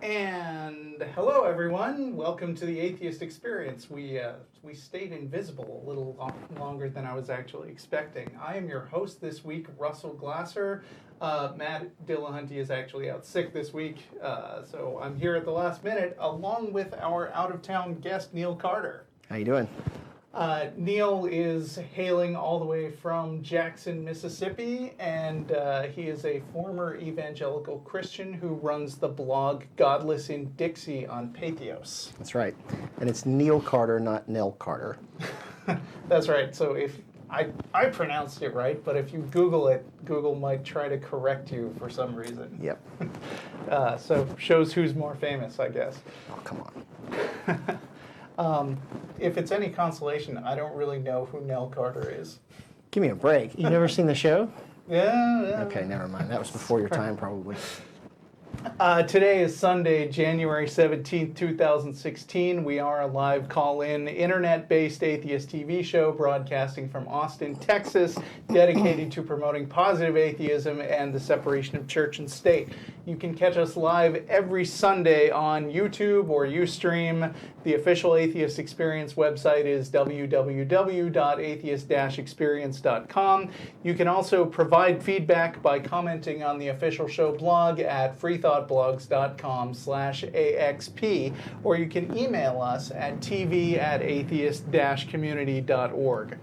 And hello, everyone. Welcome to the Atheist Experience. We stayed invisible a little longer than I was actually expecting. I am your host this week, Russell Glasser. Matt Dillahunty is actually out sick this week, so I'm here at the last minute, along with our out-of-town guest, Neil Carter. How you doing? Neil is hailing all the way from Jackson, Mississippi, and he is a former evangelical Christian who runs the blog Godless in Dixie on Patheos. That's right. And it's Neil Carter, not Nell Carter. That's right. So if I pronounced it right, but if you Google it, Google might try to correct you for some reason. Yep. So shows who's more famous, I guess. Oh, come on. If it's any consolation, I don't really know who Nell Carter is. Give me a break. You never seen the show? Yeah. Okay, never mind. That was before your time, probably. Today is Sunday, January 17th, 2016. We are a live call-in, internet-based atheist TV show broadcasting from Austin, Texas, dedicated to promoting positive atheism and the separation of church and state. You can catch us live every Sunday on YouTube or Ustream. The official Atheist Experience website is www.atheist-experience.com. You can also provide feedback by commenting on the official show blog at freethoughtblogs.com/AXP, or you can email us at tv@atheist-community.org.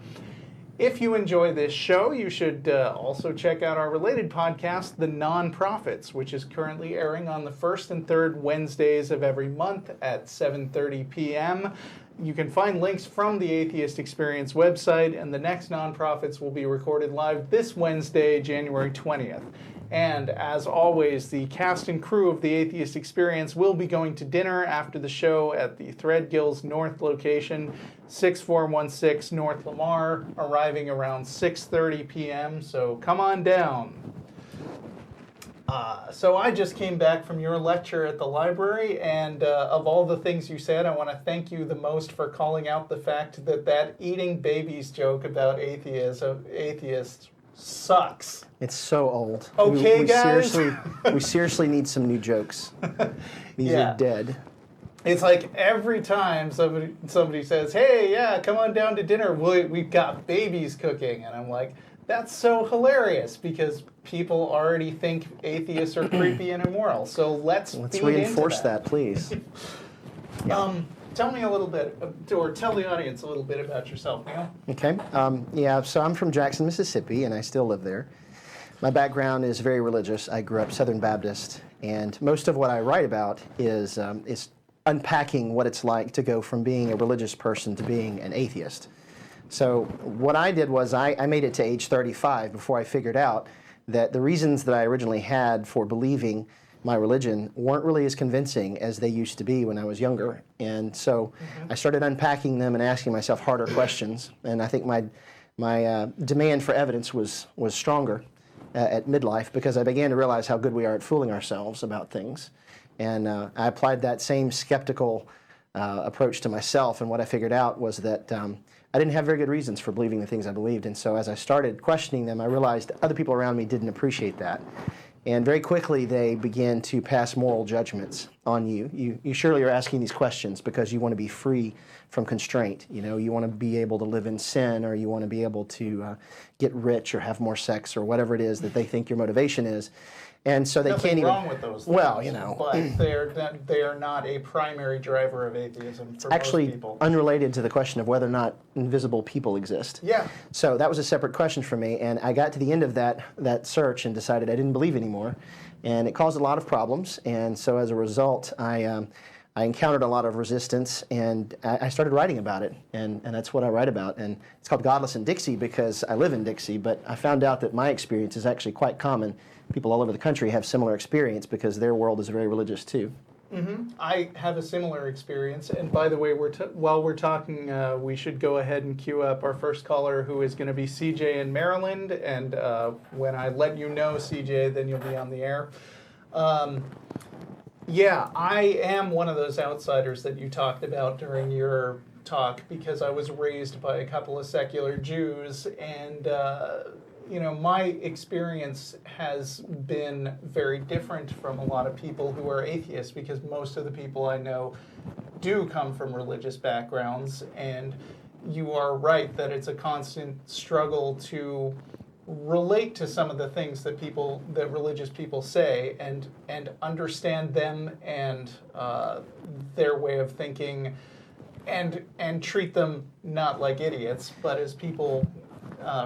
If you enjoy this show, you should also check out our related podcast, The Nonprofits, which is currently airing on the first and third Wednesdays of every month at 7:30 p.m. You can find links from the Atheist Experience website, and the next Nonprofits will be recorded live this Wednesday, January 20th. And as always, the cast and crew of the Atheist Experience will be going to dinner after the show at the Threadgills North location, 6416 North Lamar, arriving around 6:30 p.m., so come on down. So I just came back from your lecture at the library, and of all the things you said, I want to thank you the most for calling out the fact that eating babies joke about atheists sucks. It's so old. Okay, guys. We seriously need some new jokes. These Yeah. are dead. It's like every time somebody says, "Hey, yeah, come on down to dinner. We've got babies cooking," and I'm like, "That's so hilarious because people already think atheists are creepy and immoral. So let's reinforce that, please." Tell me a little bit, or tell the audience a little bit about yourself, Neil. Okay. So I'm from Jackson, Mississippi, and I still live there. My background is very religious. I grew up Southern Baptist, and most of what I write about is unpacking what it's like to go from being a religious person to being an atheist. So what I did was I made it to age 35 before I figured out that the reasons that I originally had for believing my religion weren't really as convincing as they used to be when I was younger. And so I started unpacking them and asking myself harder questions. And I think my demand for evidence was stronger at midlife, because I began to realize how good we are at fooling ourselves about things. And I applied that same skeptical approach to myself, and what I figured out was that I didn't have very good reasons for believing the things I believed. And so as I started questioning them, I realized other people around me didn't appreciate that. And very quickly they began to pass moral judgments on you. You surely are asking these questions because you want to be free from constraint. You know, you want to be able to live in sin, or you want to be able to get rich or have more sex or whatever it is that they think your motivation is. And so they can't even. Nothing wrong with those things. Well, you know, but they are not a primary driver of atheism for actually most people. Unrelated to the question of whether or not invisible people exist. Yeah. So that was a separate question for me, and I got to the end of that search and decided I didn't believe anymore, and it caused a lot of problems. And so as a result, I encountered a lot of resistance, and I started writing about it, and that's what I write about. And it's called Godless in Dixie because I live in Dixie, but I found out that my experience is actually quite common. People all over the country have similar experience because their world is very religious too. Mm-hmm. I have a similar experience, and by the way, while we're talking, we should go ahead and queue up our first caller, who is going to be CJ in Maryland, and when I let you know, CJ, then you'll be on the air. Yeah, I am one of those outsiders that you talked about during your talk because I was raised by a couple of secular Jews, and my experience has been very different from a lot of people who are atheists, because most of the people I know do come from religious backgrounds, and you are right that it's a constant struggle to relate to some of the things that religious people say, and understand them and their way of thinking, and treat them not like idiots, but as people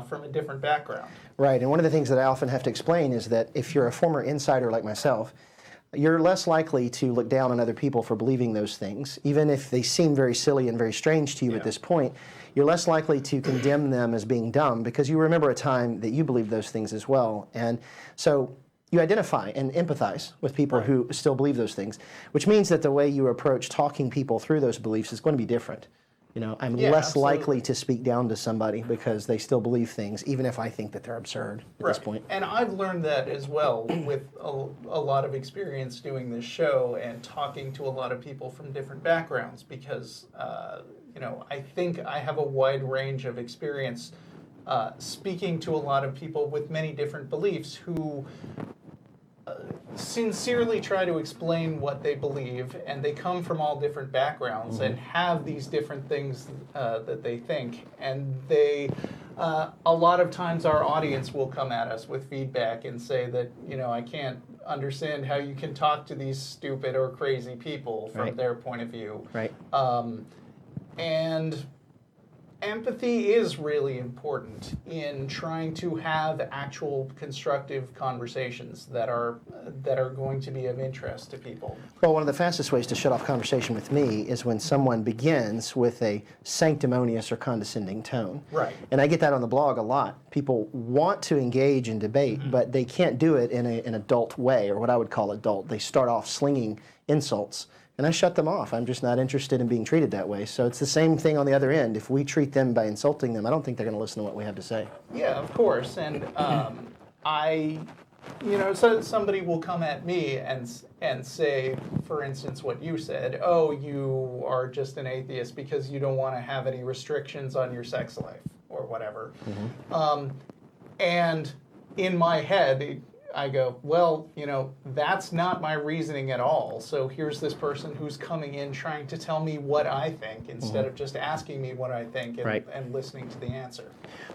from a different background. Right, and one of the things that I often have to explain is that if you're a former insider like myself, you're less likely to look down on other people for believing those things, even if they seem very silly and very strange to you at this point. You're less likely to condemn them as being dumb because you remember a time that you believed those things as well. And so you identify and empathize with people who still believe those things, which means that the way you approach talking people through those beliefs is going to be different. I'm less likely to speak down to somebody because they still believe things, even if I think that they're absurd at this point. And I've learned that as well with a lot of experience doing this show and talking to a lot of people from different backgrounds, because I think I have a wide range of experience speaking to a lot of people with many different beliefs who sincerely try to explain what they believe, and they come from all different backgrounds and have these different things that they think, and they a lot of times our audience will come at us with feedback and say that I can't understand how you can talk to these stupid or crazy people from their point of view. Right. And empathy is really important in trying to have actual constructive conversations that are going to be of interest to people. Well, one of the fastest ways to shut off conversation with me is when someone begins with a sanctimonious or condescending tone. Right. And I get that on the blog a lot. People want to engage in debate, but they can't do it in an adult way, or what I would call adult. They start off slinging insults. And I shut them off. I'm just not interested in being treated that way. So it's the same thing on the other end. If we treat them by insulting them, I don't think they're going to listen to what we have to say. Yeah, of course. And so somebody will come at me and say, for instance, what you said, oh, you are just an atheist because you don't want to have any restrictions on your sex life or whatever. And in my head, I go, well, that's not my reasoning at all. So here's this person who's coming in trying to tell me what I think instead of just asking me what I think and listening to the answer.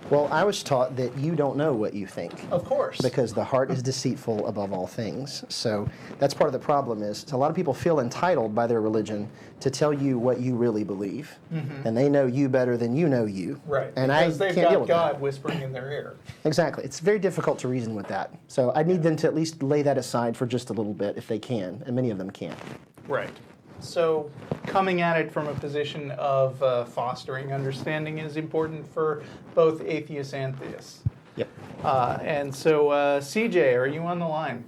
Well, I was taught that you don't know what you think. Of course. Because the heart is deceitful above all things. So that's part of the problem is a lot of people feel entitled by their religion to tell you what you really believe. And they know you better than you know you. Right. And because I they've can't deal got with God that. whispering in their ear. Exactly. It's very difficult to reason with that. So I need them to at least lay that aside for just a little bit if they can, and many of them can't. Right. So coming at it from a position of fostering understanding is important for both atheists and theists. Yep. And so CJ, are you on the line?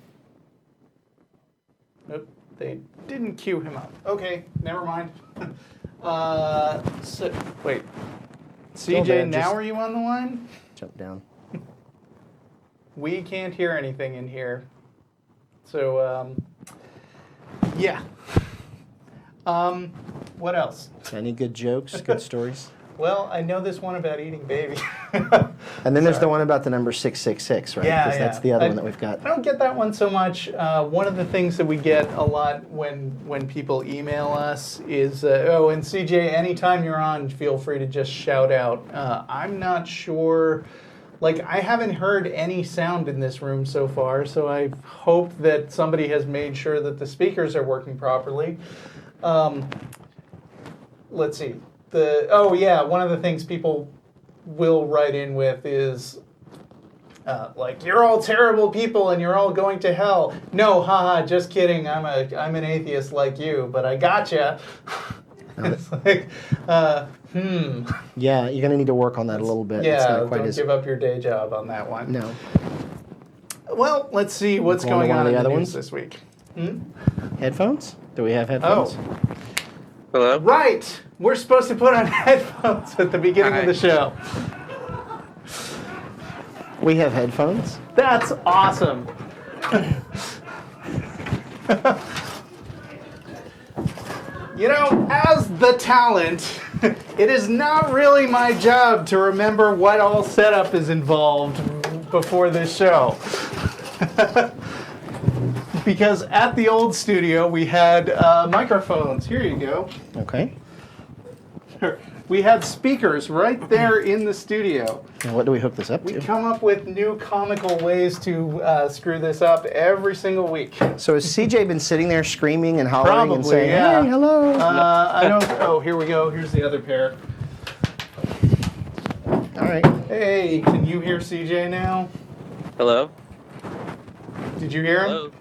Nope, they didn't queue him up. Okay, never mind. Wait. Still there, CJ, now just are you on the line? jump down. We can't hear anything in here. So, yeah. What else? Any good jokes, good stories? Well, I know this one about eating baby. And then there's the one about the number 666, right? Yeah, Because that's the other one that we've got. I don't get that one so much. One of the things that we get a lot when people email us is, oh, and CJ, anytime you're on, feel free to just shout out. I'm not sure. Like, I haven't heard any sound in this room so far, so I hope that somebody has made sure that the speakers are working properly. Let's see. One of the things people will write in with is, like, you're all terrible people and you're all going to hell. No, haha, just kidding. I'm an atheist like you, but I gotcha. It's like, Yeah, you're going to need to work on that a little bit. Yeah, it's not quite don't give up your day job on that one. No. Well, let's see what's going on in the news this week. Headphones? Do we have headphones? Oh. Hello? Right! We're supposed to put on headphones at the beginning of the show. We have headphones. That's awesome. As the talent, it is not really my job to remember what all setup is involved before this show. Because at the old studio, we had microphones. Here you go. Okay. We had speakers right there in the studio. And what do we hook this up We to? come up with new comical ways to screw this up every single week. So has CJ been sitting there screaming and hollering and Probably, saying, yeah. hey, hello? I don't. Oh, here we go. Here's the other pair. All right. Hey, can you hear CJ now? Hello? Did you hear him? Hello?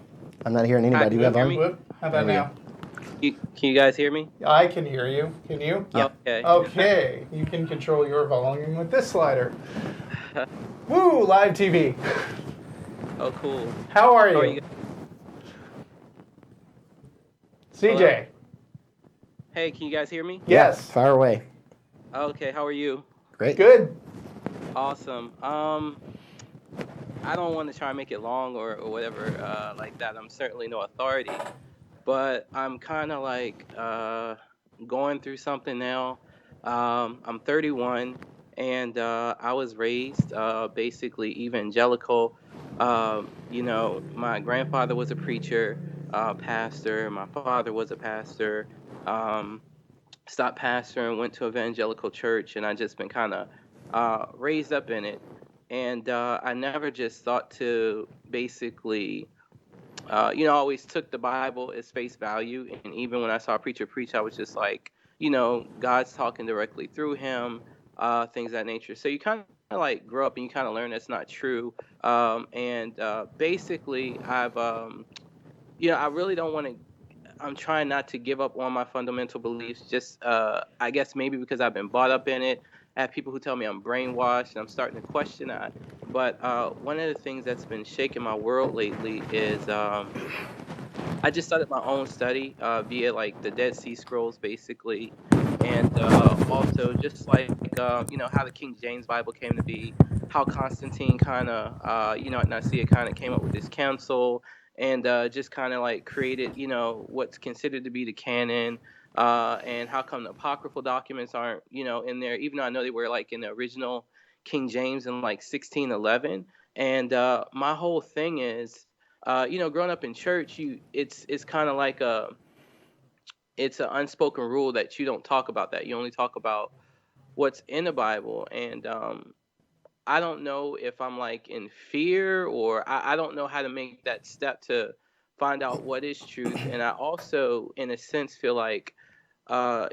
I'm not hearing anybody. Hi, You have can you on? hear me? Whoop. How about There we now? Can you guys hear me? I can hear you. Can you? Yeah. Okay. Okay. You can control your volume with this slider. Woo! Live TV. Oh, cool. How are you? How are you? CJ. Hey, can you guys hear me? Yes. Fire away. Okay, how are you? Great. Good. Awesome. I don't want to try and make it long or whatever like that. I'm certainly no authority, but I'm kind of like going through something now. I'm 31, and I was raised basically evangelical. My grandfather was a preacher, pastor. My father was a pastor. Stopped pastoring, went to evangelical church, and I just been kind of raised up in it. And I never just thought to basically, I always took the Bible as face value. And even when I saw a preacher preach, I was just like, God's talking directly through him, things of that nature. So you kind of like grow up and you kind of learn that's not true. Basically, I really don't want to. I'm trying not to give up on my fundamental beliefs. Just, I guess maybe because I've been brought up in it. I have people who tell me I'm brainwashed, and I'm starting to question that. But one of the things that's been shaking my world lately is I just started my own study via like the Dead Sea Scrolls, basically, and also just like how the King James Bible came to be, how Constantine kind of at Nicaea kind of came up with this council, and just kind of like created what's considered to be the canon. And how come the apocryphal documents aren't, in there, even though I know they were like in the original King James in like 1611. And my whole thing is, growing up in church, it's kind of like it's an unspoken rule that you don't talk about that. You only talk about what's in the Bible. And I don't know if I'm like in fear or I don't know how to make that step to find out what is truth. And I also, in a sense, feel like, how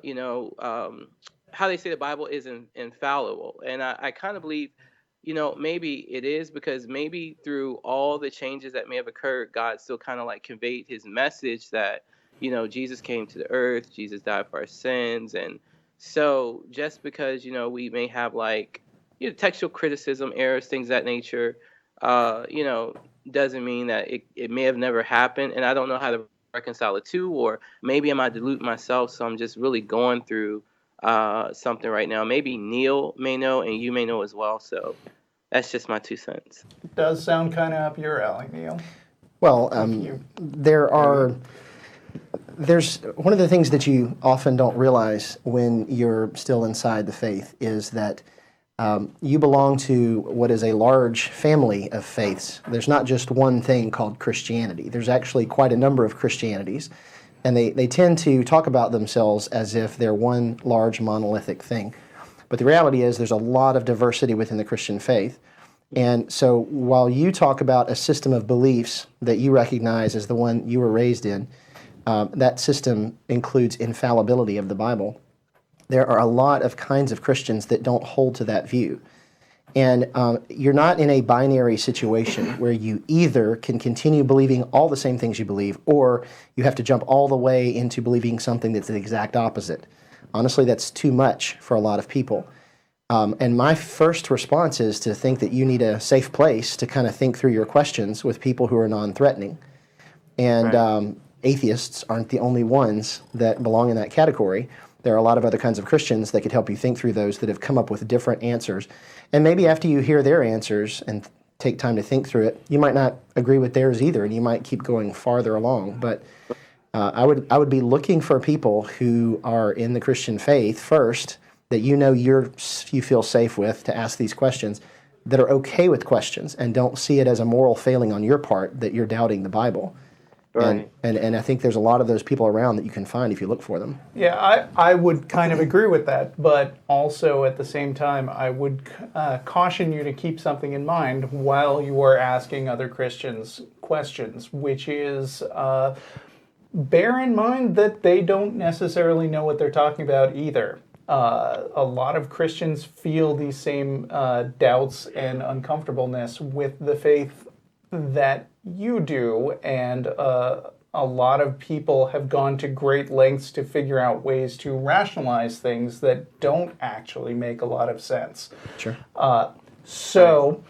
they say the Bible is infallible. And I kind of believe, maybe it is because maybe through all the changes that may have occurred, God still kind of like conveyed his message that, Jesus came to the earth, Jesus died for our sins. And so just because, we may have like, textual criticism, errors, things of that nature, doesn't mean that it may have never happened. And I don't know how to reconcile the two, or maybe I might dilute myself, so I'm just really going through something right now. Maybe Neil may know and you may know as well, so that's just my 2 cents. It does sound kind of up your alley, Neil. Well, there's one of the things that you often don't realize when you're still inside the faith is that you belong to what is a large family of faiths. There's not just one thing called Christianity. There's actually quite a number of Christianities, and they tend to talk about themselves as if they're one large monolithic thing. But the reality is there's a lot of diversity within the Christian faith. And so while you talk about a system of beliefs that you recognize as the one you were raised in, that system includes infallibility of the Bible. There are a lot of kinds of Christians that don't hold to that view. And you're not in a binary situation where you either can continue believing all the same things you believe, or you have to jump all the way into believing something that's the exact opposite. Honestly, that's too much for a lot of people. And my first response is to think that you need a safe place to kind of think through your questions with people who are non-threatening. And right. Atheists aren't the only ones that belong in that category. There are a lot of other kinds of Christians that could help you think through those that have come up with different answers. And maybe after you hear their answers and take time to think through it, you might not agree with theirs either, and you might keep going farther along. But I would be looking for people who are in the Christian faith first, that you feel safe with to ask these questions. that are okay with questions and don't see it as a moral failing on your part that you're doubting the Bible. Right. And I think there's a lot of those people around that you can find if you look for them. Yeah, I would kind of agree with that, but also at the same time, I would caution you to keep something in mind while you are asking other Christians questions, which is bear in mind that they don't necessarily know what they're talking about either. A lot of Christians feel these same doubts and uncomfortableness with the faith that you do, and a lot of people have gone to great lengths to figure out ways to rationalize things that don't actually make a lot of sense. Sure. So,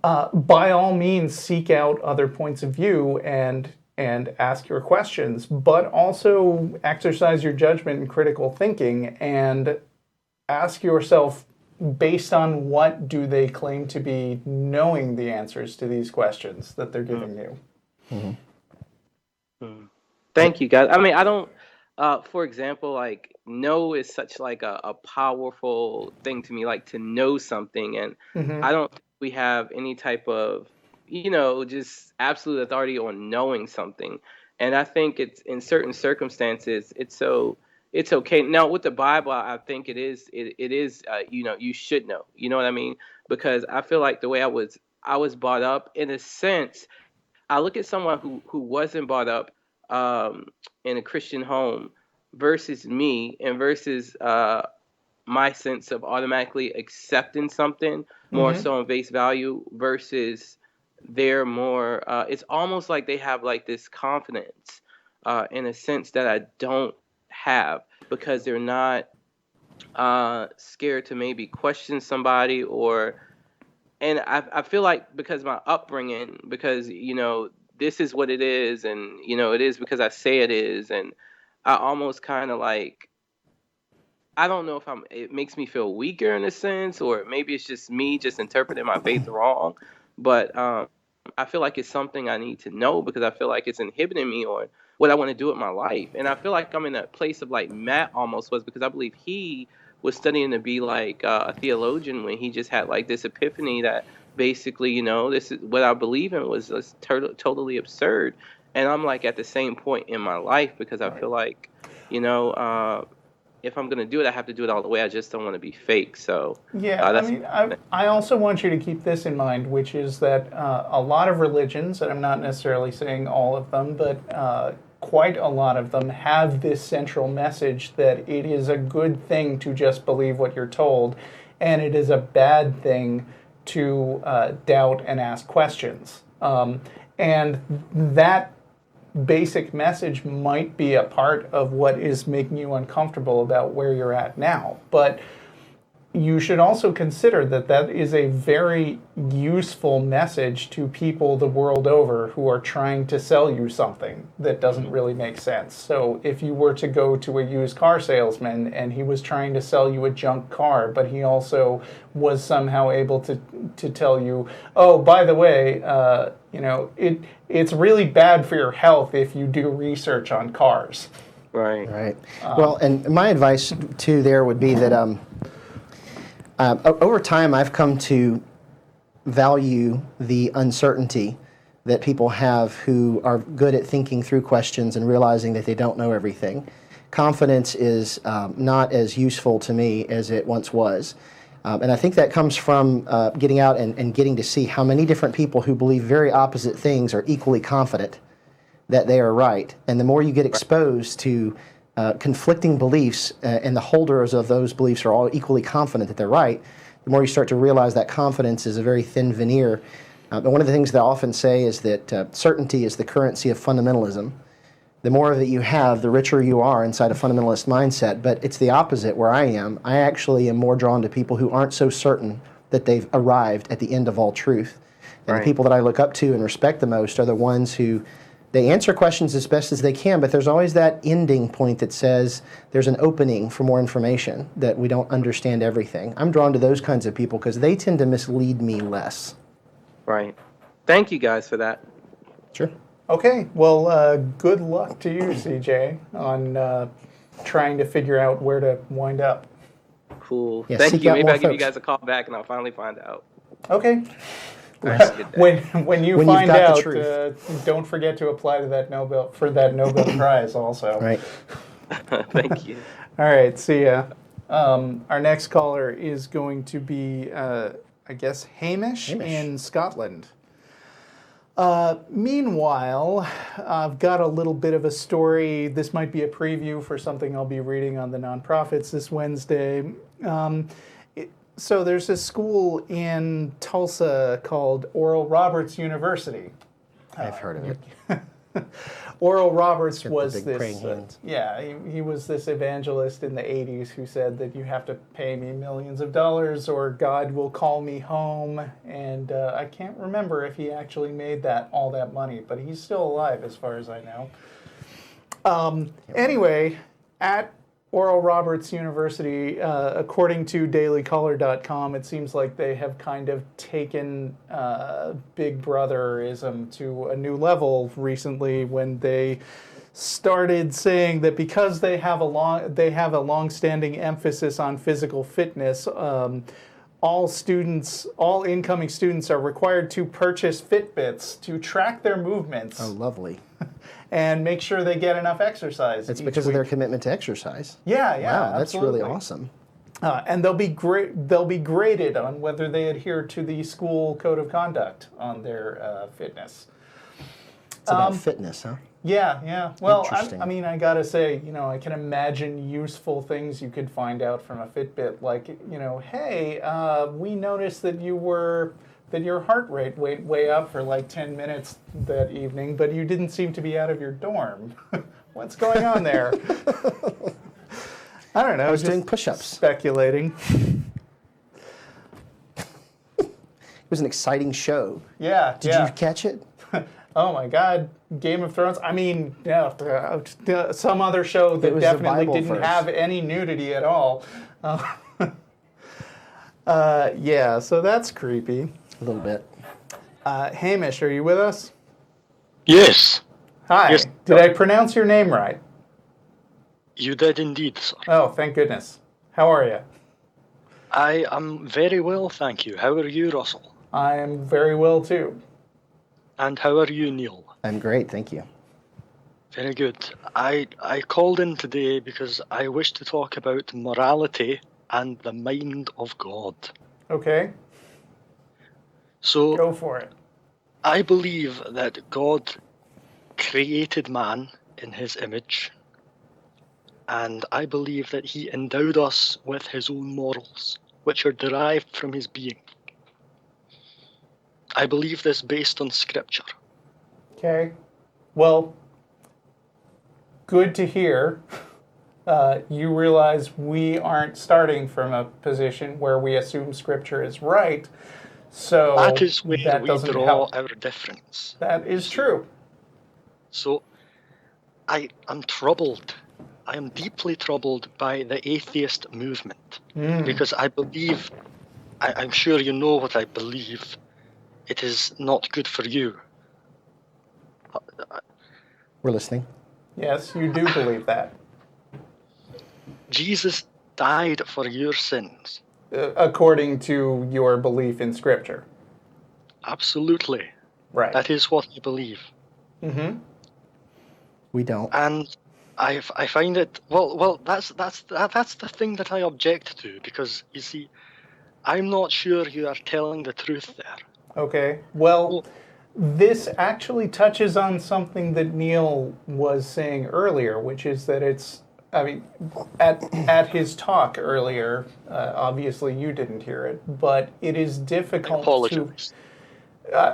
by all means, seek out other points of view and ask your questions, but also exercise your judgment and critical thinking and ask yourself, based on what do they claim to be knowing the answers to these questions that they're giving you? Thank you, guys. I mean, I don't, for example, like, know is such like a powerful thing to me, like to know something. And I don't think we have any type of, just absolute authority on knowing something. And I think it's in certain circumstances, it's okay. Now with the Bible, I think it is, you should know, you know what I mean? Because I feel like the way I was brought up, in a sense, I look at someone who wasn't brought up in a Christian home versus me, and versus my sense of automatically accepting something more so on face value versus they're more, it's almost like they have like this confidence in a sense that I don't have, because they're not scared to maybe question somebody, and I feel like because my upbringing, because this is what it is, and it is because I say it is, and I almost kind of like, I don't know if it makes me feel weaker in a sense, or maybe it's just me just interpreting my faith wrong, but I feel like it's something I need to know, because I feel like it's inhibiting me on what I want to do with my life. And I feel like I'm in a place of like Matt almost was, because I believe he was studying to be like a theologian when he just had like this epiphany that basically, this is what I believe in was totally absurd. And I'm like at the same point in my life, because I feel like, if I'm going to do it, I have to do it all the way. I just don't want to be fake. So yeah, I also want you to keep this in mind, which is that a lot of religions, and I'm not necessarily saying all of them, but quite a lot of them have this central message that it is a good thing to just believe what you're told, and it is a bad thing to doubt and ask questions. And that basic message might be a part of what is making you uncomfortable about where you're at now. But you should also consider that that is a very useful message to people the world over who are trying to sell you something that doesn't really make sense. So if you were to go to a used car salesman and he was trying to sell you a junk car, but he also was somehow able to tell you, oh, by the way, it's really bad for your health if you do research on cars. Right. Right. Well, and my advice too there would be that over time, I've come to value the uncertainty that people have who are good at thinking through questions and realizing that they don't know everything. Confidence is not as useful to me as it once was. And I think that comes from getting out and getting to see how many different people who believe very opposite things are equally confident that they are right. And the more you get exposed to conflicting beliefs, and the holders of those beliefs are all equally confident that they're right, the more you start to realize that confidence is a very thin veneer. And one of the things that I often say is that certainty is the currency of fundamentalism. The more that you have, the richer you are inside a fundamentalist mindset. But it's the opposite where I am. I actually am more drawn to people who aren't so certain that they've arrived at the end of all truth. And the people that I look up to and respect the most are the ones who they answer questions as best as they can, but there's always that ending point that says there's an opening for more information, that we don't understand everything. I'm drawn to those kinds of people because they tend to mislead me less. Right. Thank you guys for that. Sure. Okay, well, good luck to you, CJ, on trying to figure out where to wind up. cool. Yeah, Thank seek you. out Maybe more I'll give you folks. guys a call back and I'll finally find out. Okay. All right, have a good day. When you When you've find got the out, truth. don't forget to apply to that Nobel Prize also. Right. Thank you. All right. See ya. Our next caller is going to be, I guess, Hamish in Scotland. Meanwhile, I've got a little bit of a story. This might be a preview for something I'll be reading on the Nonprofits this Wednesday. So there's a school in Tulsa called Oral Roberts University. I've heard of it. Oral Roberts Got was the big this, praying hands. he was this evangelist in the 80s who said that you have to pay me millions of dollars or God will call me home. And I can't remember if he actually made all that money, but he's still alive as far as I know. Anyway, at Oral Roberts University, according to dailycaller.com, it seems like they have kind of taken Big Brotherism to a new level recently when they started saying that because they have a long-standing emphasis on physical fitness, all incoming students are required to purchase Fitbits to track their movements. Oh, lovely. And make sure they get enough exercise. It's because of their commitment to exercise. Yeah, Wow, that's absolutely. really awesome. And they'll be graded on whether they adhere to the school code of conduct on their fitness. It's about fitness, huh? Yeah. Well, Interesting. I mean, I gotta say, I can imagine useful things you could find out from a Fitbit, like, hey, we noticed that your heart rate went way up for like 10 minutes that evening, but you didn't seem to be out of your dorm. What's going on there? I don't know. I was just doing push-ups. Speculating. It was an exciting show. Yeah. Did you catch it? Oh my God, Game of Thrones. I mean, some other show that was the definitely Bible didn't verse. have any nudity at all. Yeah, so that's creepy. A little bit. Hamish, are you with us? Yes, Hi. Yes. Did I pronounce your name right? you did indeed, sir. Oh, thank goodness. How are you? I am very well, thank you. How are you, Russell? I am very well too. And how are you, Neil? I'm great, thank you. Very good. I called in today because I wish to talk about morality and the mind of God. Okay, So go for it. I believe that God created man in his image, and I believe that he endowed us with his own morals, which are derived from his being. I believe this based on scripture. Okay. Well, good to hear. You realize we aren't starting from a position where we assume Scripture is right, so That is where that we doesn't draw help. our difference. That is true. So I am troubled. I am deeply troubled by the atheist movement because I believe, I'm sure you know what I believe, it is not good for you. We're listening. Yes, you do believe that. Jesus died for your sins. According to your belief in Scripture. Absolutely. Right. That is what I believe. Mm-hmm. We don't. And I find it, well, that's the thing that I object to, because you see, I'm not sure you are telling the truth there. Okay. Well, this actually touches on something that Neil was saying earlier, which is that at his talk earlier, obviously you didn't hear it, but it is difficult Apologies.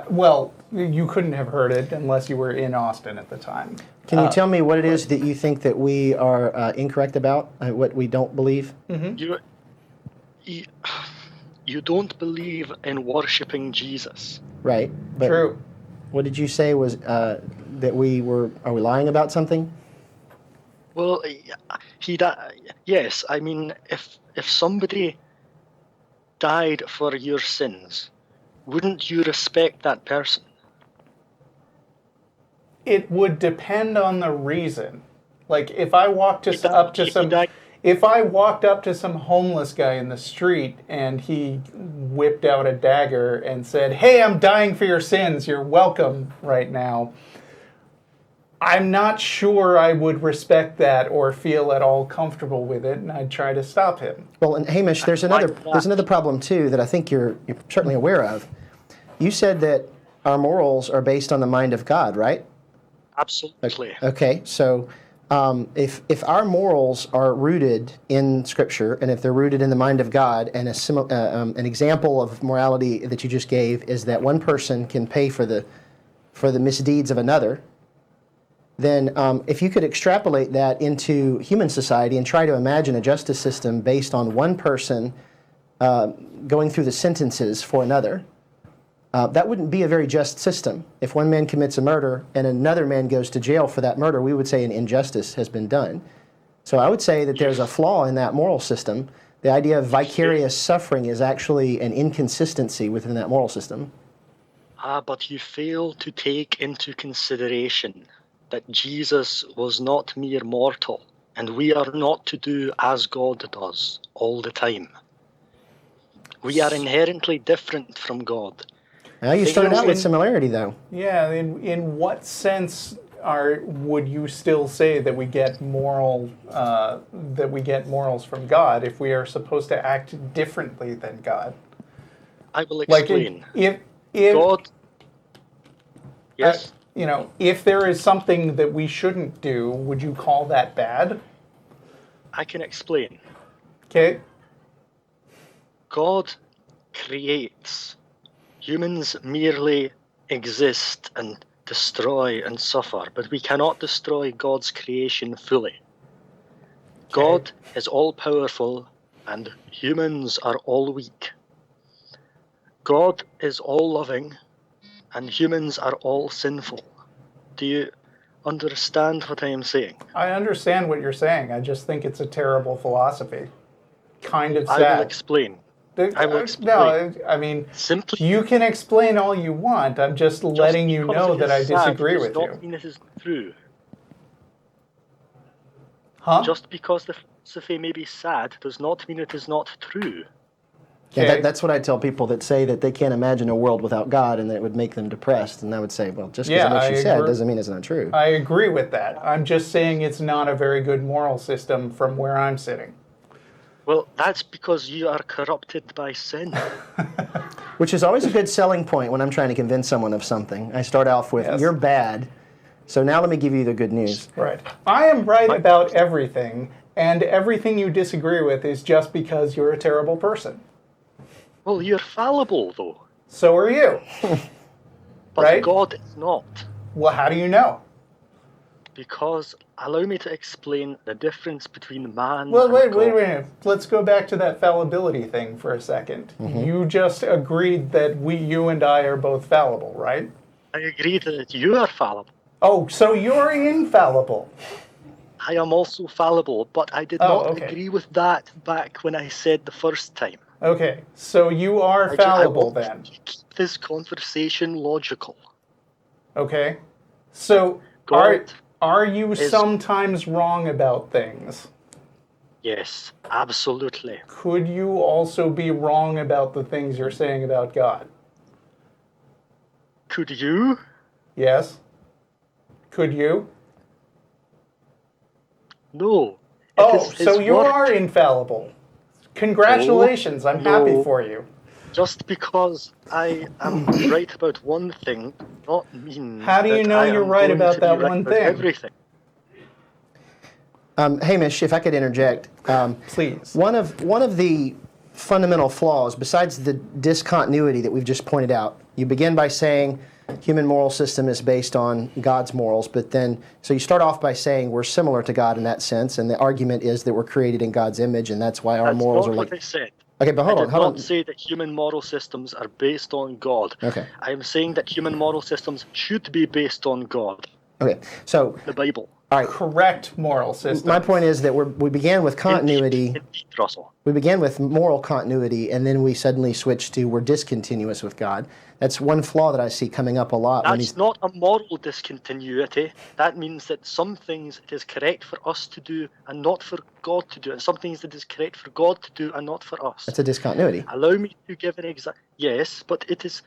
well, you couldn't have heard it unless you were in Austin at the time. Can you tell me what it is that you think that we are incorrect about, what we don't believe? You don't believe in worshipping Jesus. Right. But True. what did you say was that are we lying about something? Well, yes. I mean, if somebody died for your sins, wouldn't you respect that person? It would depend on the reason. Like if I walked up to some, if I walked up to some homeless guy in the street and he whipped out a dagger and said, "Hey, I'm dying for your sins. You're welcome right now," I'm not sure I would respect that or feel at all comfortable with it, and I'd try to stop him. Well, and Hamish, there's another problem too that I think you're certainly aware of. You said that our morals are based on the mind of God, right? Absolutely. Okay, so if our morals are rooted in Scripture, and if they're rooted in the mind of God, and an example of morality that you just gave is that one person can pay for the misdeeds of another, then if you could extrapolate that into human society and try to imagine a justice system based on one person going through the sentences for another, that wouldn't be a very just system. If one man commits a murder and another man goes to jail for that murder, we would say an injustice has been done. So I would say that there's a flaw in that moral system. The idea of vicarious suffering is actually an inconsistency within that moral system. But you fail to take into consideration that Jesus was not mere mortal, and we are not to do as God does all the time. We are inherently different from God. Now you started out with similarity, though. Yeah, in what sense would you still say that we get morals from God if we are supposed to act differently than God? I will explain. Like if God, yes. If there is something that we shouldn't do, would you call that bad? I can explain. Okay. God creates. Humans merely exist and destroy and suffer, but we cannot destroy God's creation fully. God is all-powerful, and humans are all weak. God is all-loving, and humans are all sinful. Do you understand what I am saying? I understand what you're saying. I just think it's a terrible philosophy. Kind of sad. I will explain. No, I mean, simply, you can explain all you want. I'm just letting you know that I disagree with you. Does not mean it is true. Huh? Just because the philosophy may be sad does not mean it is not true. Yeah, that's what I tell people that say that they can't imagine a world without God and that it would make them depressed. And I would say, well, just because it makes you sad doesn't mean it's not true. I agree with that. I'm just saying it's not a very good moral system from where I'm sitting. Well, that's because you are corrupted by sin. Which is always a good selling point when I'm trying to convince someone of something. I start off with, you're bad, so now let me give you the good news. Right. I am right about everything, and everything you disagree with is just because you're a terrible person. Well, you're fallible, though. So are you. But right? God is not. Well, how do you know? Because, allow me to explain the difference between man and God. Wait. Let's go back to that fallibility thing for a second. Mm-hmm. You just agreed that you and I are both fallible, right? I agreed that you are fallible. Oh, so you're infallible. I am also fallible, but I did not agree with that back when I said the first time. Okay, so you are fallible then. Keep this conversation logical. Okay, so are you sometimes wrong about things? Yes, absolutely. Could you also be wrong about the things you're saying about God? Could you? Yes. Could you? No. So you are infallible. Congratulations, I'm happy for you. Just because I am right about one thing, not mean. How do you know you're right about that one thing? Everything. Hamish, if I could interject, please. One of the fundamental flaws, besides the discontinuity that we've just pointed out, you begin by saying human moral system is based on God's morals, but then, so you start off by saying we're similar to God in that sense, and the argument is that we're created in God's image, and that's why our morals are like... That's not what I said. Okay, but hold on. I did not say that human moral systems are based on God. Okay. I am saying that human moral systems should be based on God. Okay, so... The Bible. All right. correct moral systems. My point is that we began with continuity. Indeed, Russell. We began with moral continuity, and then we suddenly switched to we're discontinuous with God. That's one flaw that I see coming up a lot. That's not a moral discontinuity. That means that some things it is correct for us to do and not for God to do, and some things it is correct for God to do and not for us. That's a discontinuity. Allow me to give an example. Yes, but it is.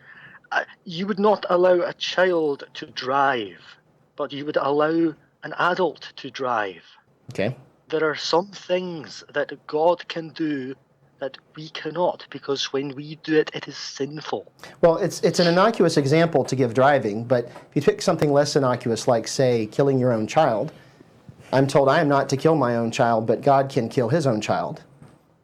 You would not allow a child to drive, but you would allow an adult to drive. Okay. There are some things that God can do that we cannot, because when we do it, it is sinful. Well, it's an innocuous example to give driving, but if you pick something less innocuous, like, say, killing your own child, I'm told I am not to kill my own child, but God can kill his own child.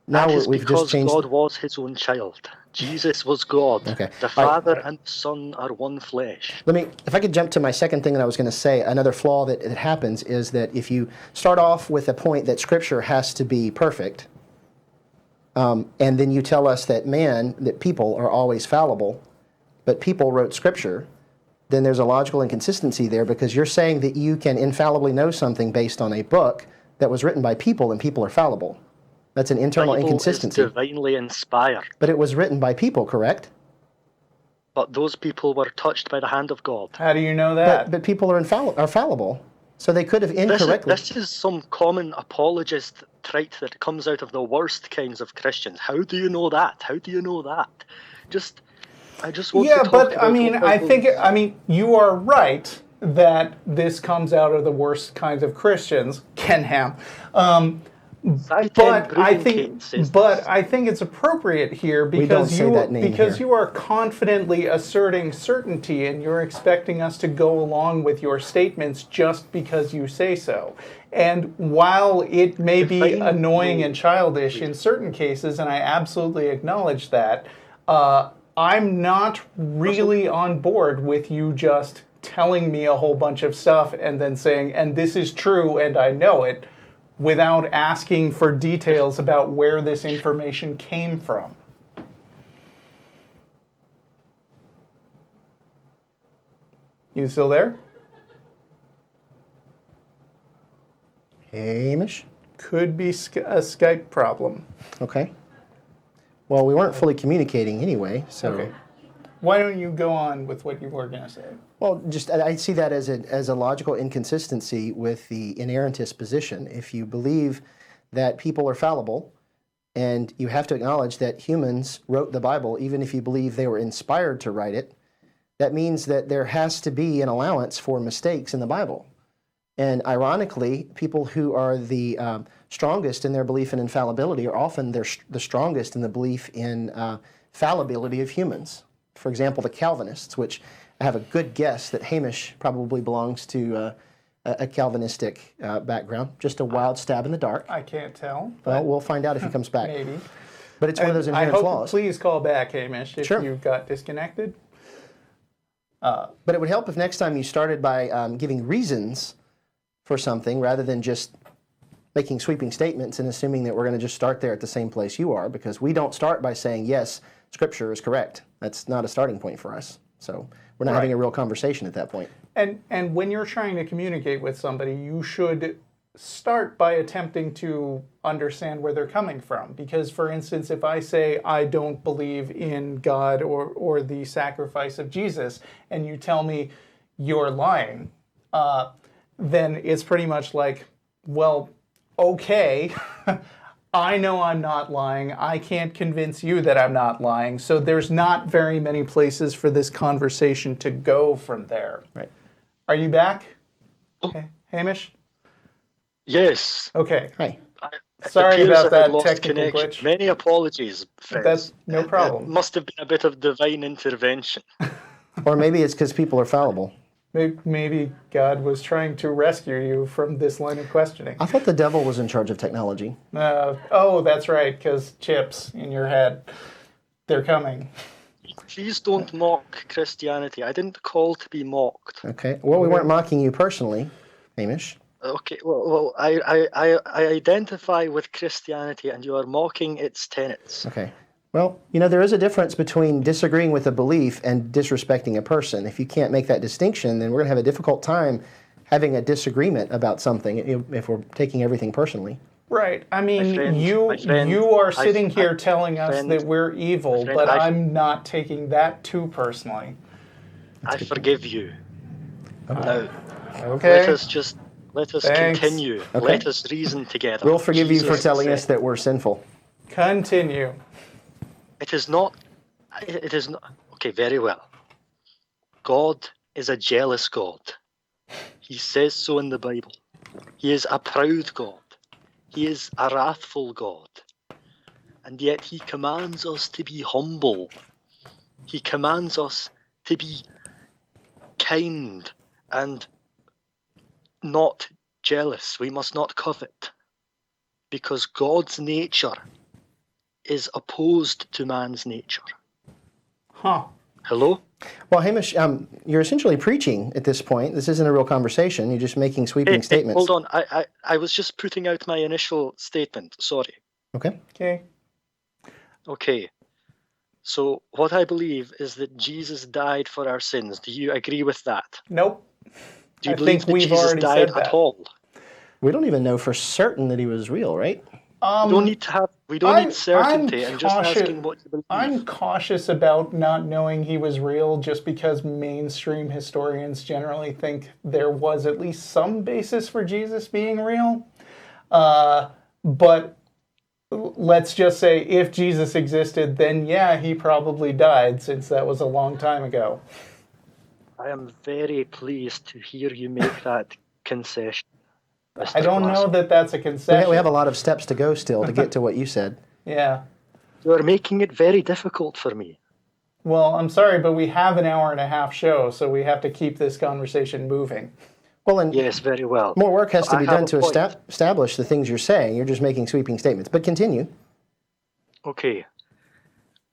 Now That is we've because just changed. God was his own child. Jesus was God. Okay. The All right. Father and the Son are one flesh. If I could jump to my second thing that I was going to say, another flaw that happens is that if you start off with a point that Scripture has to be perfect, and then you tell us that people are always fallible, but people wrote Scripture, then there's a logical inconsistency there, because you're saying that you can infallibly know something based on a book that was written by people, and people are fallible. That's an internal Bible inconsistency. is divinely inspired. But it was written by people, correct? But those people were touched by the hand of God. How do you know that? But people are fallible. So they could have incorrectly... This is some common apologist trait that comes out of the worst kinds of Christians. How do you know that? How do you know that? I just want to talk but about you are right that this comes out of the worst kinds of Christians, Ken Ham. But I think it's appropriate here because you are confidently asserting certainty, and you're expecting us to go along with your statements just because you say so. And while it may be annoying and childish in certain cases, and I absolutely acknowledge that, I'm not really on board with you just telling me a whole bunch of stuff and then saying, and this is true and I know it, without asking for details about where this information came from. You still there? Hamish? Could be a Skype problem. Okay. Well, we weren't fully communicating anyway, so... Okay. Why don't you go on with what you were going to say? Well, I see that as a logical inconsistency with the inerrantist position. If you believe that people are fallible, and you have to acknowledge that humans wrote the Bible, even if you believe they were inspired to write it, that means that there has to be an allowance for mistakes in the Bible. And ironically, people who are the strongest in their belief in infallibility are often the strongest in the belief in fallibility of humans. For example, the Calvinists, which I have a good guess that Hamish probably belongs to a Calvinistic background. Just a wild stab in the dark. I can't tell. Well, we'll find out if he comes back. Maybe. But it's one of those inherent flaws. Please call back, Hamish, if you got disconnected. But it would help if next time you started by giving reasons for something rather than just making sweeping statements and assuming that we're going to just start there at the same place you are, because we don't start by saying, yes, Scripture is correct. That's not a starting point for us. So we're not having a real conversation at that point. And when you're trying to communicate with somebody, you should start by attempting to understand where they're coming from. Because, for instance, if I say I don't believe in God or the sacrifice of Jesus, and you tell me you're lying, then it's pretty much like, well, okay, I know I'm not lying. I can't convince you that I'm not lying. So there's not very many places for this conversation to go from there. Right. Are you back? Okay. Hamish? Yes. Okay. Hi. Sorry about that lost technical connection. glitch. Many apologies, friends. That's no problem. It must have been a bit of divine intervention. Or maybe it's because people are fallible. Maybe God was trying to rescue you from this line of questioning. I thought the devil was in charge of technology. Oh, that's right, because chips in your head. They're coming. Please don't mock Christianity. I didn't call to be mocked. Okay. Well, we weren't mocking you personally, Hamish. Okay. Well, I identify with Christianity, and you are mocking its tenets. Okay. Well, there is a difference between disagreeing with a belief and disrespecting a person. If you can't make that distinction, then we're going to have a difficult time having a disagreement about something if we're taking everything personally. Right. I mean, my friend, you are sitting here telling us friend, that we're evil, friend, but I'm not taking that too personally. I forgive you. Now, Okay. let us Thanks. continue. Okay. Let us reason together. We'll forgive you for Jesus telling said, us that we're sinful. Continue. It is not. Okay, very well. God is a jealous God. He says so in the Bible. He is a proud God. He is a wrathful God. And yet he commands us to be humble. He commands us to be kind and not jealous. We must not covet. Because God's nature is opposed to man's nature. Huh. Hello? Well, Hamish, you're essentially preaching at this point. This isn't a real conversation. You're just making sweeping statements. Hold on. I was just putting out my initial statement. Sorry. Okay. Okay. Okay. So what I believe is that Jesus died for our sins. Do you agree with that? Nope. Do you I believe think that we've Jesus already died said that. at all? We don't even know for certain that he was real, right? We don't need to have. We don't need certainty. I'm just asking what you believe. I'm cautious about not knowing he was real just because mainstream historians generally think there was at least some basis for Jesus being real. But let's just say if Jesus existed, then yeah, he probably died since that was a long time ago. I am very pleased to hear you make that concession. Mr. I don't know Glass. that that's a concession. We have a lot of steps to go still to get to what you said. Yeah. You're making it very difficult for me. Well, I'm sorry, but we have an hour and a half show, so we have to keep this conversation moving. Well, and Yes, very well. more work has to I be have done a to point. establish the things you're saying. You're just making sweeping statements. But continue. Okay.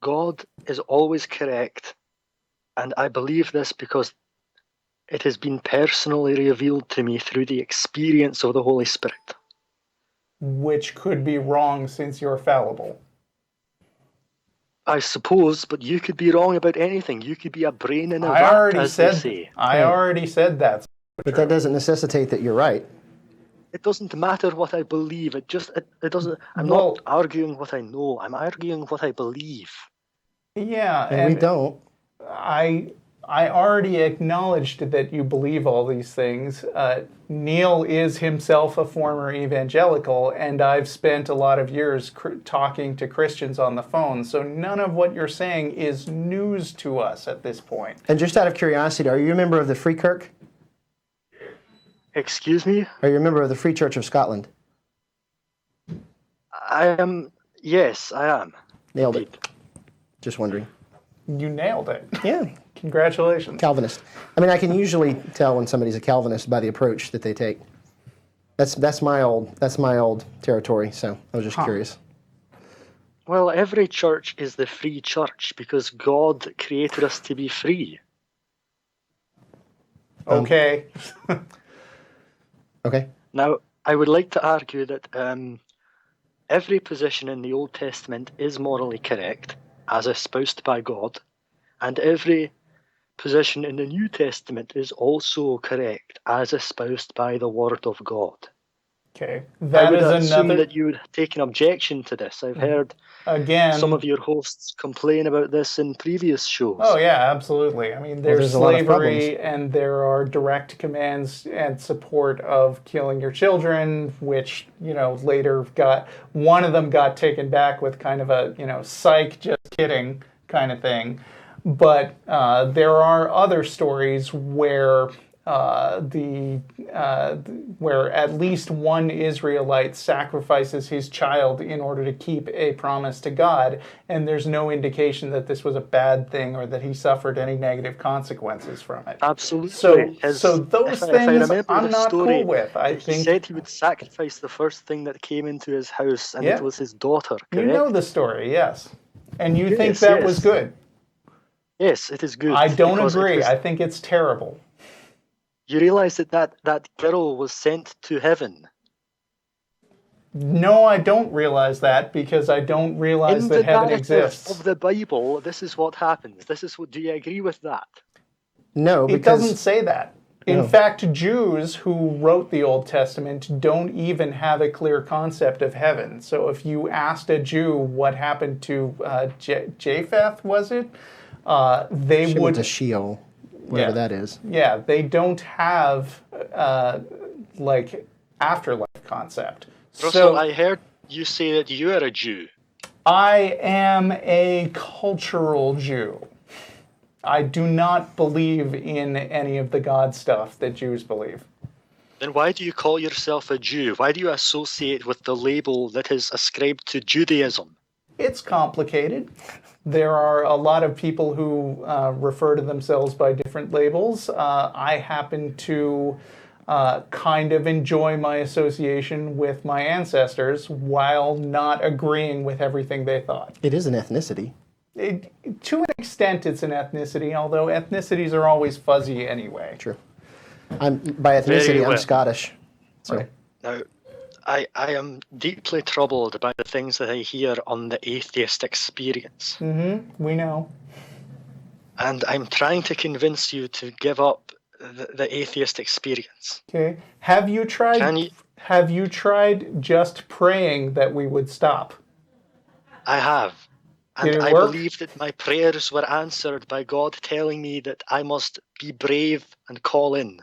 God is always correct, and I believe this because it has been personally revealed to me through the experience of the Holy Spirit. Which could be wrong since you're fallible. I suppose, but you could be wrong about anything. You could be a brain in a I vat, already as they said say. I already said that. But that doesn't necessitate that you're right. It doesn't matter what I believe. It doesn't. I'm Well- not arguing what I know. I'm arguing what I believe. Yeah, And we don't. I already acknowledged that you believe all these things. Neil is himself a former evangelical, and I've spent a lot of years talking to Christians on the phone, so none of what you're saying is news to us at this point. And just out of curiosity, are you a member of the Free Kirk? Excuse me? Are you a member of the Free Church of Scotland? I am. Yes, I am. Nailed it. Just wondering. You nailed it. Yeah, Congratulations. Calvinist. I mean, I can usually tell when somebody's a Calvinist by the approach that they take. That's my old territory. So I was just curious. Well, every church is the free church because God created us to be free. Okay. Okay. Now, I would like to argue that every position in the Old Testament is morally correct, as espoused by God, and every position in the New Testament is also correct, as espoused by the Word of God. Okay. I That would is assume another. that you would take an objection to this. I've heard Again. some of your hosts complain about this in previous shows. Oh yeah, absolutely. I mean, there's there's a lot of slavery, and there are direct commands and support of killing your children, which later one of them got taken back with kind of a psych, just kidding kind of thing. But there are other stories where where at least one Israelite sacrifices his child in order to keep a promise to God, and there's no indication that this was a bad thing or that he suffered any negative consequences from it. Absolutely. So those if I things remember I'm the not story, cool with. I he think said he would sacrifice the first thing that came into his house, and Yeah. it was his daughter. Correct? you know the story, yes, and you think Yes, that yes. was good. Yes, it is good. I don't because agree. I think it's terrible. You realize that girl was sent to heaven. No, I don't realize that because I don't realize In that the heaven narrative exists. of the Bible, this is what happens. This is what. Do you agree with that? No, It because doesn't say that. In fact, Jews who wrote the Old Testament don't even have a clear concept of heaven. So if you asked a Jew what happened to Japheth, was it? They She would went to Sheol, whatever that is. Yeah, they don't have like afterlife concept. Russell, So I heard you say that you are a Jew. I am a cultural Jew. I do not believe in any of the God stuff that Jews believe. Then why do you call yourself a Jew? Why do you associate with the label that is ascribed to Judaism? It's complicated. There are a lot of people who refer to themselves by different labels. I happen to kind of enjoy my association with my ancestors while not agreeing with everything they thought. It is an ethnicity. To an extent, it's an ethnicity, although ethnicities are always fuzzy anyway. True. By ethnicity, I'm Scottish. So. Right. Now, I am deeply troubled by the things that I hear on the Atheist Experience. We know. And I'm trying to convince you to give up the Atheist Experience. Okay. Have you tried? Have you tried just praying that we would stop? I have. Did And it I work? believe that my prayers were answered by God telling me that I must be brave and call in.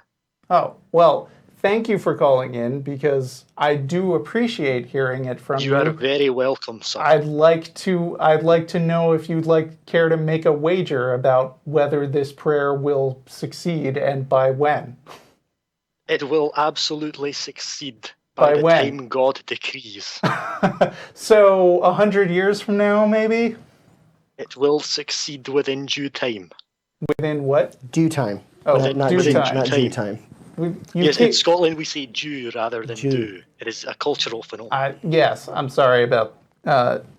Oh, well, thank you for calling in because I do appreciate hearing it from you. You are very welcome, sir. I'd like to know if you'd care to make a wager about whether this prayer will succeed and by when. It will absolutely succeed by the when? time God decrees. So 100 years from now, maybe? It will succeed within due time. Within what? Due time. Oh, not due due time. Not due time. Yes, in Scotland we say Jew rather than do. It is a cultural phenomenon. Yes, I'm sorry about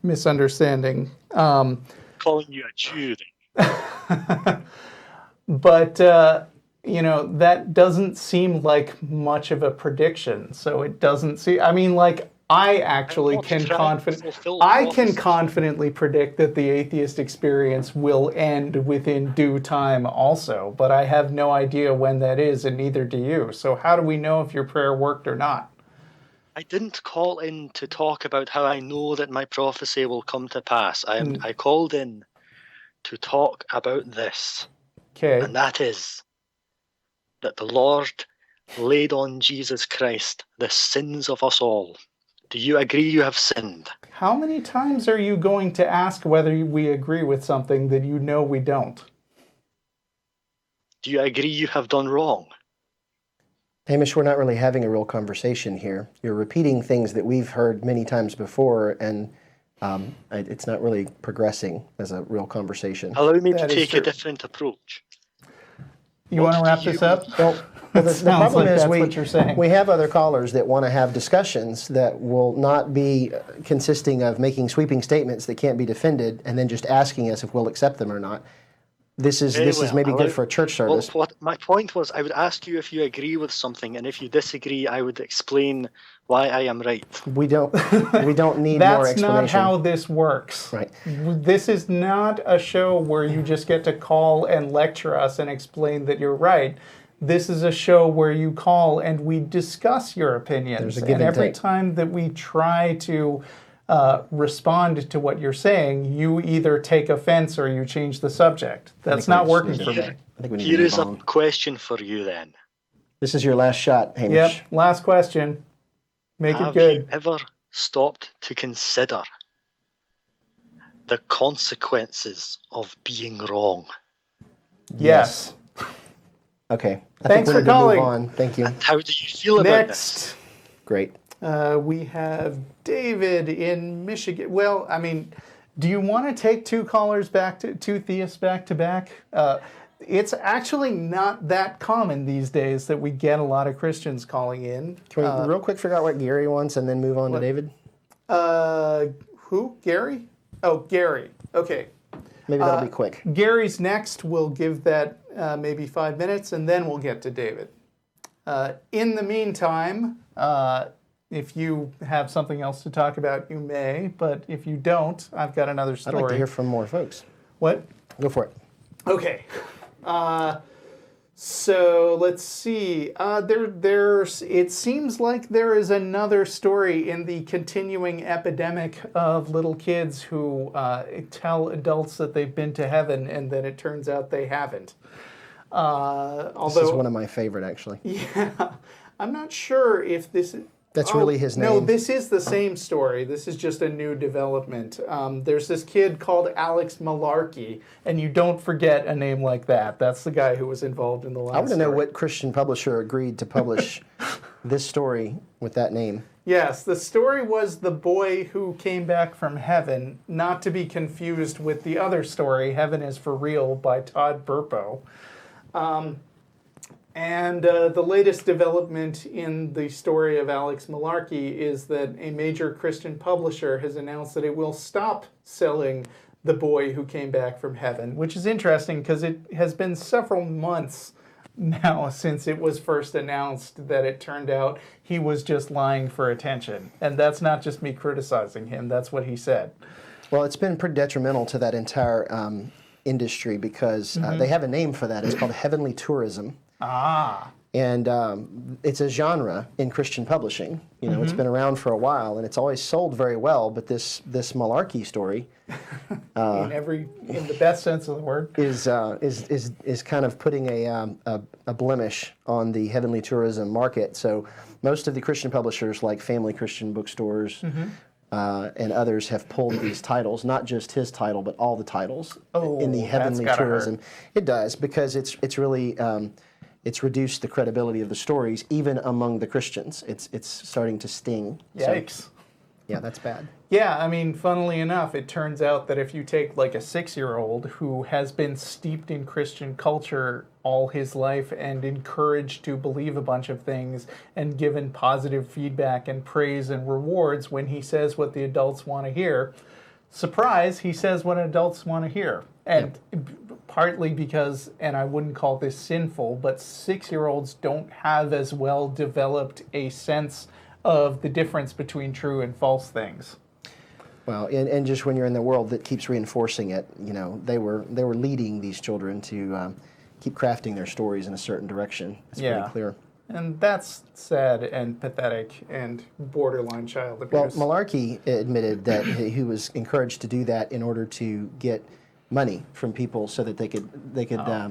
misunderstanding. Calling you a Jew then. But, that doesn't seem like much of a prediction. So it doesn't seem, I actually can confidently predict that the Atheist Experience will end within due time also, but I have no idea when that is, and neither do you. So how do we know if your prayer worked or not? I didn't call in to talk about how I know that my prophecy will come to pass. I called in to talk about this. Okay. And that is that the Lord laid on Jesus Christ the sins of us all. Do you agree you have sinned? How many times are you going to ask whether we agree with something that you know we don't? Do you agree you have done wrong? Hamish, we're not really having a real conversation here. You're repeating things that we've heard many times before, and it's not really progressing as a real conversation. Allow me to take a different approach. You want to wrap this up? Well, the problem is what you're saying. we have other callers that want to have discussions that will not be consisting of making sweeping statements that can't be defended and then just asking us if we'll accept them or not. This is maybe good for a church service. Well, my point was I would ask you if you agree with something, and if you disagree, I would explain why I am right. We don't need more explanation. That's not how this works. Right. This is not a show where you just get to call and lecture us and explain that you're right. This is a show where you call and we discuss your opinions. There's a give and every take. time that we try to respond to what you're saying, you either take offense or you change the subject. That's not working for me. I think we need Here to is move a on. question for you then. This is your last shot, Hamish. Yep. Last question. Make Have it good. you ever stopped to consider the consequences of being wrong? Yes. Okay. Thanks for I think we need to move calling. on. Thank you. How do you feel about this? Next. Great. We have David in Michigan. Well, do you want to take two theists back to back? It's actually not that common these days that we get a lot of Christians calling in. Can we real quick figure out what Gary wants and then move on to David? Who? Gary? Oh, Gary. Okay. Maybe that'll be quick. Gary's next. We'll give that maybe 5 minutes, and then we'll get to David. In the meantime, if you have something else to talk about, you may. But if you don't, I've got another story. I'd like to hear from more folks. What? Go for it. Okay. So let's see. It seems like there is another story in the continuing epidemic of little kids who tell adults that they've been to heaven, and then it turns out they haven't. This is one of my favorite, actually. Yeah, I'm not sure if this. That's really his name? No, this is the same story. This is just a new development. There's this kid called Alex Malarkey, and you don't forget a name like that. That's the guy who was involved in the last I want to know story. what Christian publisher agreed to publish this story with that name. Yes, the story was The Boy Who Came Back from Heaven, not to be confused with the other story, Heaven is for Real, by Todd Burpo. And the latest development in the story of Alex Malarkey is that a major Christian publisher has announced that it will stop selling The Boy Who Came Back from Heaven, which is interesting because it has been several months now since it was first announced that it turned out he was just lying for attention. And that's not just me criticizing him, that's what he said. Well, it's been pretty detrimental to that entire industry because they have a name for that. It's called heavenly tourism. Ah. And it's a genre in Christian publishing. You know, it's been around for a while, and it's always sold very well. But this Malarkey story, in the best sense of the word, is kind of putting a blemish on the heavenly tourism market. So most of the Christian publishers, like Family Christian Bookstores and others, have pulled these titles, not just his title, but all the titles in the heavenly tourism. It does, because it's really it's reduced the credibility of the stories, even among the Christians. It's starting to sting. Yikes. So, yeah, that's bad. Yeah, I mean, funnily enough, it turns out that if you take like a 6-year-old who has been steeped in Christian culture all his life and encouraged to believe a bunch of things and given positive feedback and praise and rewards when he says what the adults want to hear, surprise, he says what adults want to hear. And partly because, and I wouldn't call this sinful, but 6-year-olds don't have as well developed a sense of the difference between true and false things. Well, and just when you're in the world that keeps reinforcing it, you know, they were leading these children to keep crafting their stories in a certain direction. It's pretty clear. And that's sad and pathetic and borderline child abuse. Well, Malarkey admitted that he was encouraged to do that in order to get money from people so that they could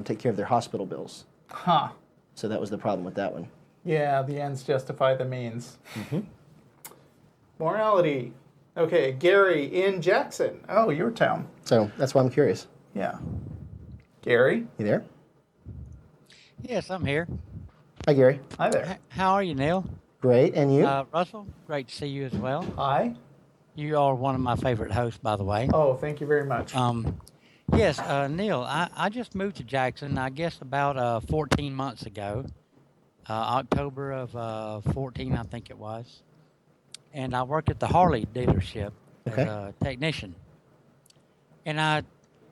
take care of their hospital bills. Huh. So that was the problem with that one. Yeah, the ends justify the means. Morality. Okay, Gary in Jackson. Oh, your town. So that's why I'm curious. Yeah. Gary? You there? Yes, I'm here. Hi, Gary. Hi there. How are you, Neil? Great, and you? Russell, great to see you as well. Hi. You are one of my favorite hosts, by the way. Oh, thank you very much. Yes, Neil, I just moved to Jackson, I guess about 14 months ago. October of 14, I think it was. And I work at the Harley dealership as a technician. And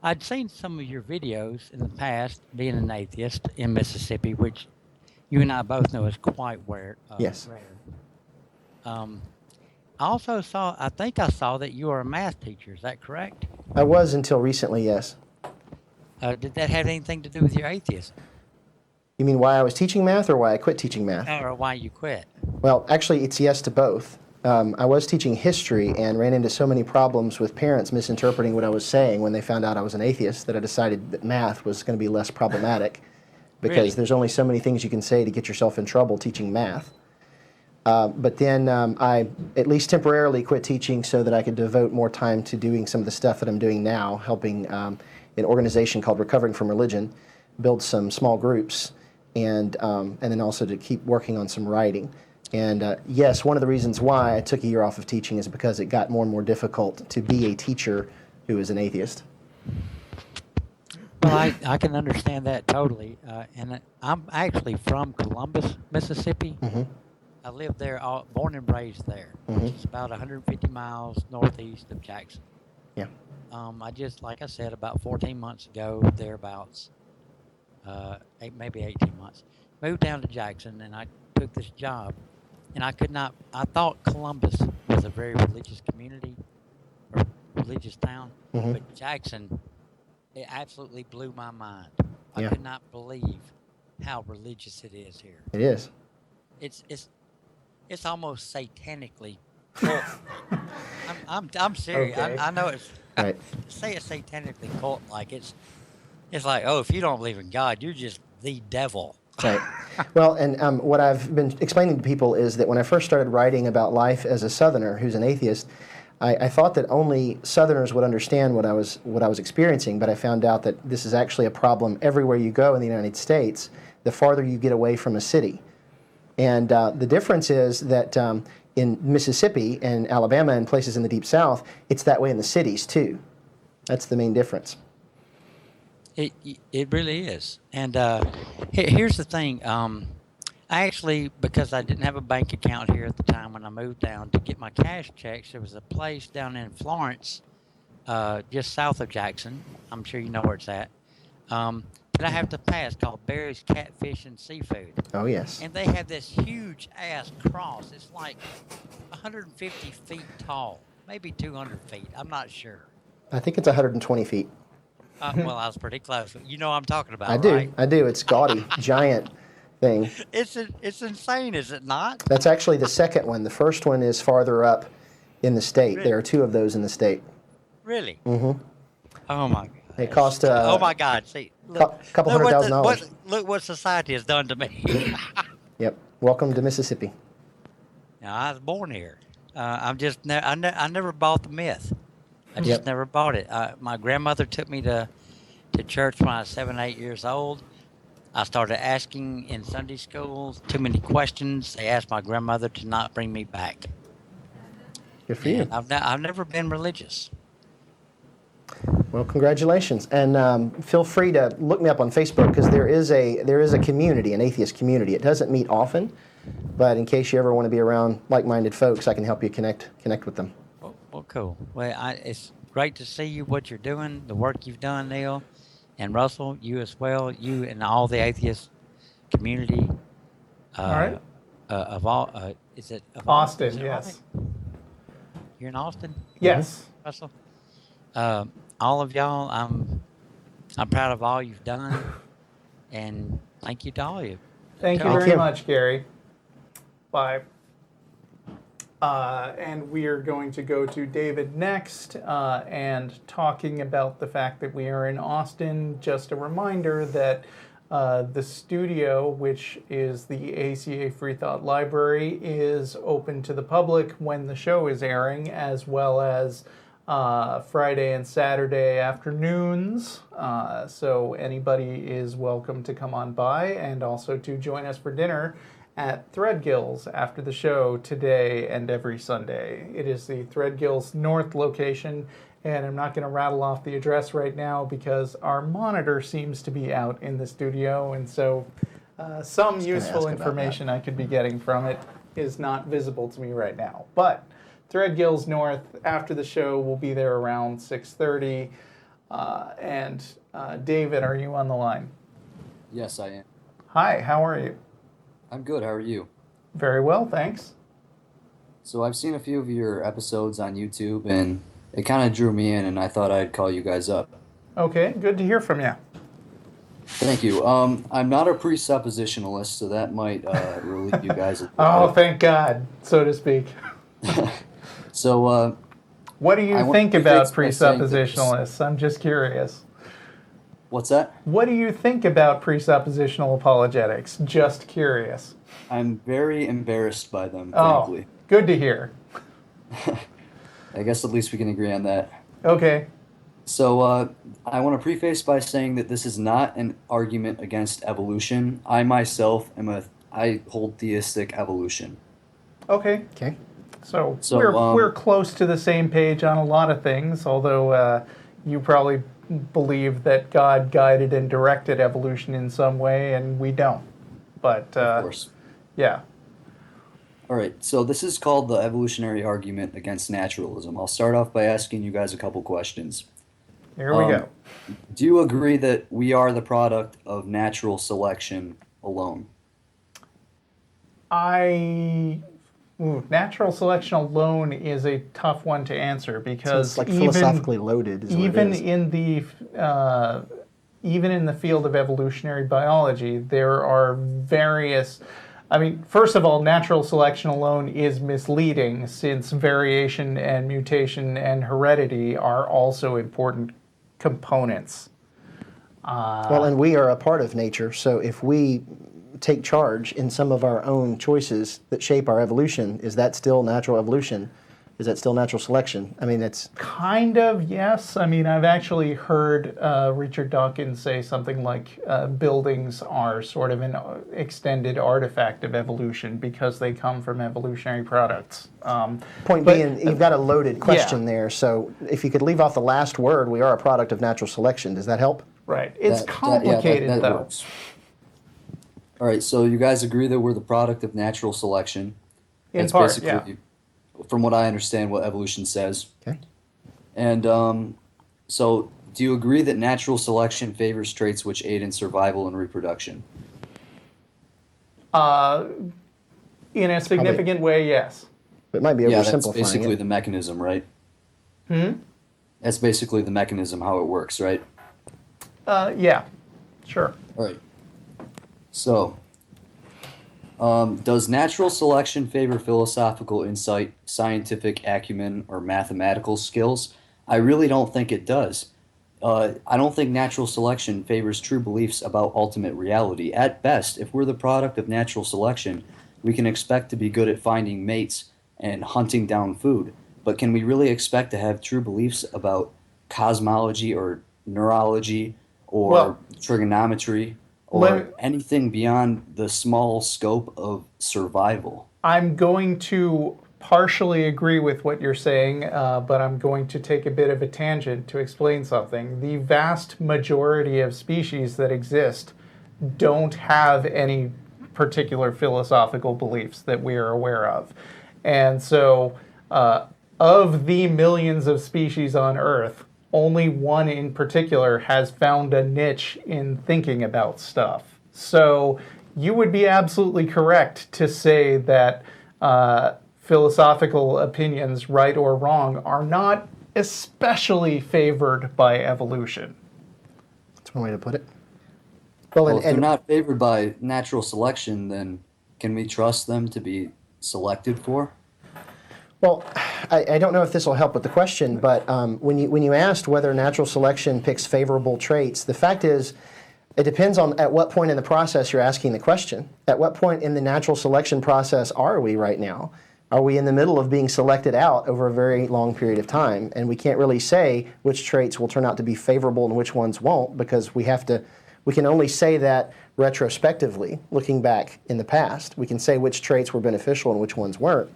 I'd seen some of your videos in the past, being an atheist in Mississippi, which you and I both know is quite rare. Yes. I think I saw that you are a math teacher. Is that correct? I was until recently, yes. Did that have anything to do with your atheism? You mean why I was teaching math or why I quit teaching math? Or why you quit? Well, actually, it's yes to both. I was teaching history and ran into so many problems with parents misinterpreting what I was saying when they found out I was an atheist that I decided that math was going to be less problematic because there's only so many things you can say to get yourself in trouble teaching math. But then I at least temporarily quit teaching so that I could devote more time to doing some of the stuff that I'm doing now, helping an organization called Recovering from Religion build some small groups and then also to keep working on some writing. And yes, one of the reasons why I took a year off of teaching is because it got more and more difficult to be a teacher who is an atheist. Well, I can understand that totally. And I'm actually from Columbus, Mississippi. I lived there, born and raised there, which is about 150 miles northeast of Jackson. Yeah. I just, like I said, about 14 months ago, thereabouts, maybe 18 months, moved down to Jackson, and I took this job. And I thought Columbus was a very religious community, or religious town, but Jackson, it absolutely blew my mind. I could not believe how religious it is here. It is. It's almost satanically cult. I'm serious. Okay. I know it's Right. say it's satanically cult like it's like, oh, if you don't believe in God, you're just the devil. Right. Well, and what I've been explaining to people is that when I first started writing about life as a Southerner who's an atheist, I thought that only Southerners would understand what I was experiencing, but I found out that this is actually a problem everywhere you go in the United States, the farther you get away from a city. And the difference is that in Mississippi and Alabama and places in the Deep South, it's that way in the cities too. That's the main difference. It really is. And here's the thing. I actually, because I didn't have a bank account here at the time when I moved down to get my cash checks, there was a place down in Florence, just south of Jackson. I'm sure you know where it's at. That I have to pass called Barry's Catfish and Seafood. Oh, yes. And they have this huge ass cross. It's like 150 feet tall, maybe 200 feet. I'm not sure. I think it's 120 feet. Well, I was pretty close. You know what I'm talking about, I do. right? I do. It's gaudy, giant thing. It's insane, is it not? That's actually the second one. The first one is farther up in the state. Really? There are two of those in the state. Really? Mm-hmm. Oh my God. It cost Oh my God! See, couple look $100,000. Look what society has done to me. Yep. Welcome to Mississippi. Now, I was born here. I'm just I never bought the myth. I just Yep. never bought it. My grandmother took me to church when I was 7, 8 years old. I started asking in Sunday school too many questions. They asked my grandmother to not bring me back. Good for you. And I've never been religious. Well, congratulations, and feel free to look me up on Facebook because there is a community, an atheist community. It doesn't meet often, but in case you ever want to be around like-minded folks, I can help you connect with them. Well, cool. Well, it's great to see you, what you're doing, the work you've done, Neil, and Russell, you as well, you and all the atheist community. All right. Of all, is it of Austin, is it yes. right? You're in Austin, Yes. Russell. All of y'all, I'm proud of all you've done, and thank you to all of you. Thank you Thank very you. much, Gary. Bye. And we are going to go to David next, and talking about the fact that we are in Austin. Just a reminder that the studio, which is the ACA Free Thought Library, is open to the public when the show is airing, as well as Friday and Saturday afternoons. So anybody is welcome to come on by and also to join us for dinner at Threadgill's after the show today and every Sunday. It is the Threadgill's North location, and I'm not going to rattle off the address right now because our monitor seems to be out in the studio, and so some useful ask about information I could be getting from it is not visible to me right now. But Threadgill's North, after the show, we'll be there around 6:30. And David, are you on the line? Yes, I am. Hi, how are you? I'm good. How are you? Very well, thanks. So I've seen a few of your episodes on YouTube, and it kind of drew me in, and I thought I'd call you guys up. Okay, good to hear from you. Thank you. I'm not a presuppositionalist, so that might relieve you guys. Oh, thank God, so to speak. So, What do you I want think to about fix by saying that presuppositionalists? I'm just curious. what's that? What do you think about presuppositional apologetics? Just curious. I'm very embarrassed by them, Oh, frankly. good to hear. I guess at least we can agree on that. Okay. So, I want to preface by saying that this is not an argument against evolution. I myself I hold theistic evolution. Okay. Okay. So, So, we're close to the same page on a lot of things, although you probably believe that God guided and directed evolution in some way, and we don't. But Of course. yeah. All right, so this is called the evolutionary argument against naturalism. I'll start off by asking you guys a couple questions. Here we go. Do you agree that we are the product of natural selection alone? Natural selection alone is a tough one to answer So because it's like even philosophically loaded. Is what it even is. in the even in the field of evolutionary biology, there are various. I mean, first of all, natural selection alone is misleading since variation and mutation and heredity are also important components. Well, and we are a part of nature, so if we take charge in some of our own choices that shape our evolution, is that still natural evolution? Is that still natural selection? I mean, it's Kind of, yes. I mean, I've actually heard Richard Dawkins say something like buildings are sort of an extended artifact of evolution because they come from evolutionary products. point but- being, you've got a loaded question there. So if you could leave off the last word, we are a product of natural selection. Does that help? Right. It's That- complicated, that though. works. All right, so you guys agree that we're the product of natural selection. In That's part, basically, yeah. from what I understand, what evolution says. Okay. And so, do you agree that natural selection favors traits which aid in survival and reproduction? In a significant way, yes. It might be Yeah, that's oversimplifying basically it. the mechanism, right? Hmm? That's basically the mechanism, how it works, right? Yeah, sure. All right. So, does natural selection favor philosophical insight, scientific acumen, or mathematical skills? I really don't think it does. I don't think natural selection favors true beliefs about ultimate reality. At best, if we're the product of natural selection, we can expect to be good at finding mates and hunting down food. But can we really expect to have true beliefs about cosmology or neurology or Well, trigonometry or let- anything beyond the small scope of survival? I'm going to partially agree with what you're saying, but I'm going to take a bit of a tangent to explain something. The vast majority of species that exist don't have any particular philosophical beliefs that we are aware of. And so, of the millions of species on Earth, only one in particular has found a niche in thinking about stuff. So you would be absolutely correct to say that philosophical opinions, right or wrong, are not especially favored by evolution. That's one way to put it. Well, Well, if they're not favored by natural selection, then can we trust them to be selected for? Well, I don't know if this will help with the question, but when you asked whether natural selection picks favorable traits, the fact is it depends on at what point in the process you're asking the question. At what point in the natural selection process are we right now? Are we in the middle of being selected out over a very long period of time? And we can't really say which traits will turn out to be favorable and which ones won't, because we can only say that retrospectively, looking back in the past. We can say which traits were beneficial and which ones weren't.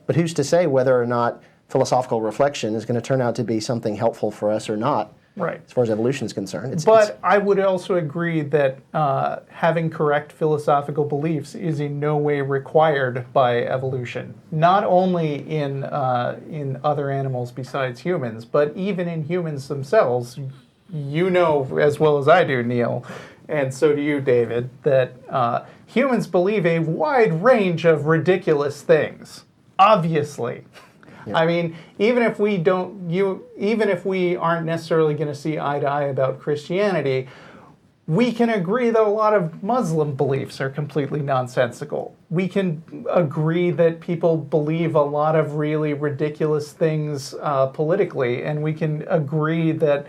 But who's to say whether or not philosophical reflection is going to turn out to be something helpful for us or not, Right. as far as evolution is concerned? But I would also agree that having correct philosophical beliefs is in no way required by evolution. Not only in other animals besides humans, but even in humans themselves. You know as well as I do, Neil, and so do you, David, that humans believe a wide range of ridiculous things. Obviously. I mean, even if we aren't necessarily going to see eye to eye about Christianity, we can agree that a lot of Muslim beliefs are completely nonsensical. We can agree that people believe a lot of really ridiculous things politically, and we can agree that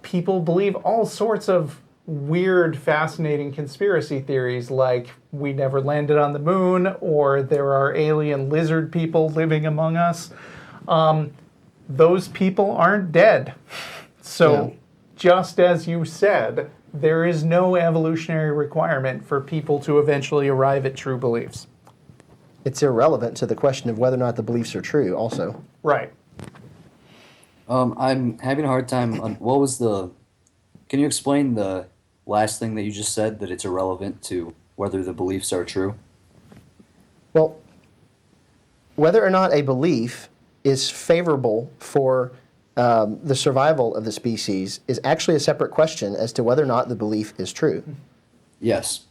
people believe all sorts of weird, fascinating conspiracy theories like we never landed on the moon or there are alien lizard people living among us. Those people aren't dead. So just as you said, there is no evolutionary requirement for people to eventually arrive at true beliefs. It's irrelevant to the question of whether or not the beliefs are true also. Right. I'm having a hard time on can you explain the last thing that you just said, that it's irrelevant to whether the beliefs are true? Well, whether or not a belief is favorable for the survival of the species is actually a separate question as to whether or not the belief is true. Yes.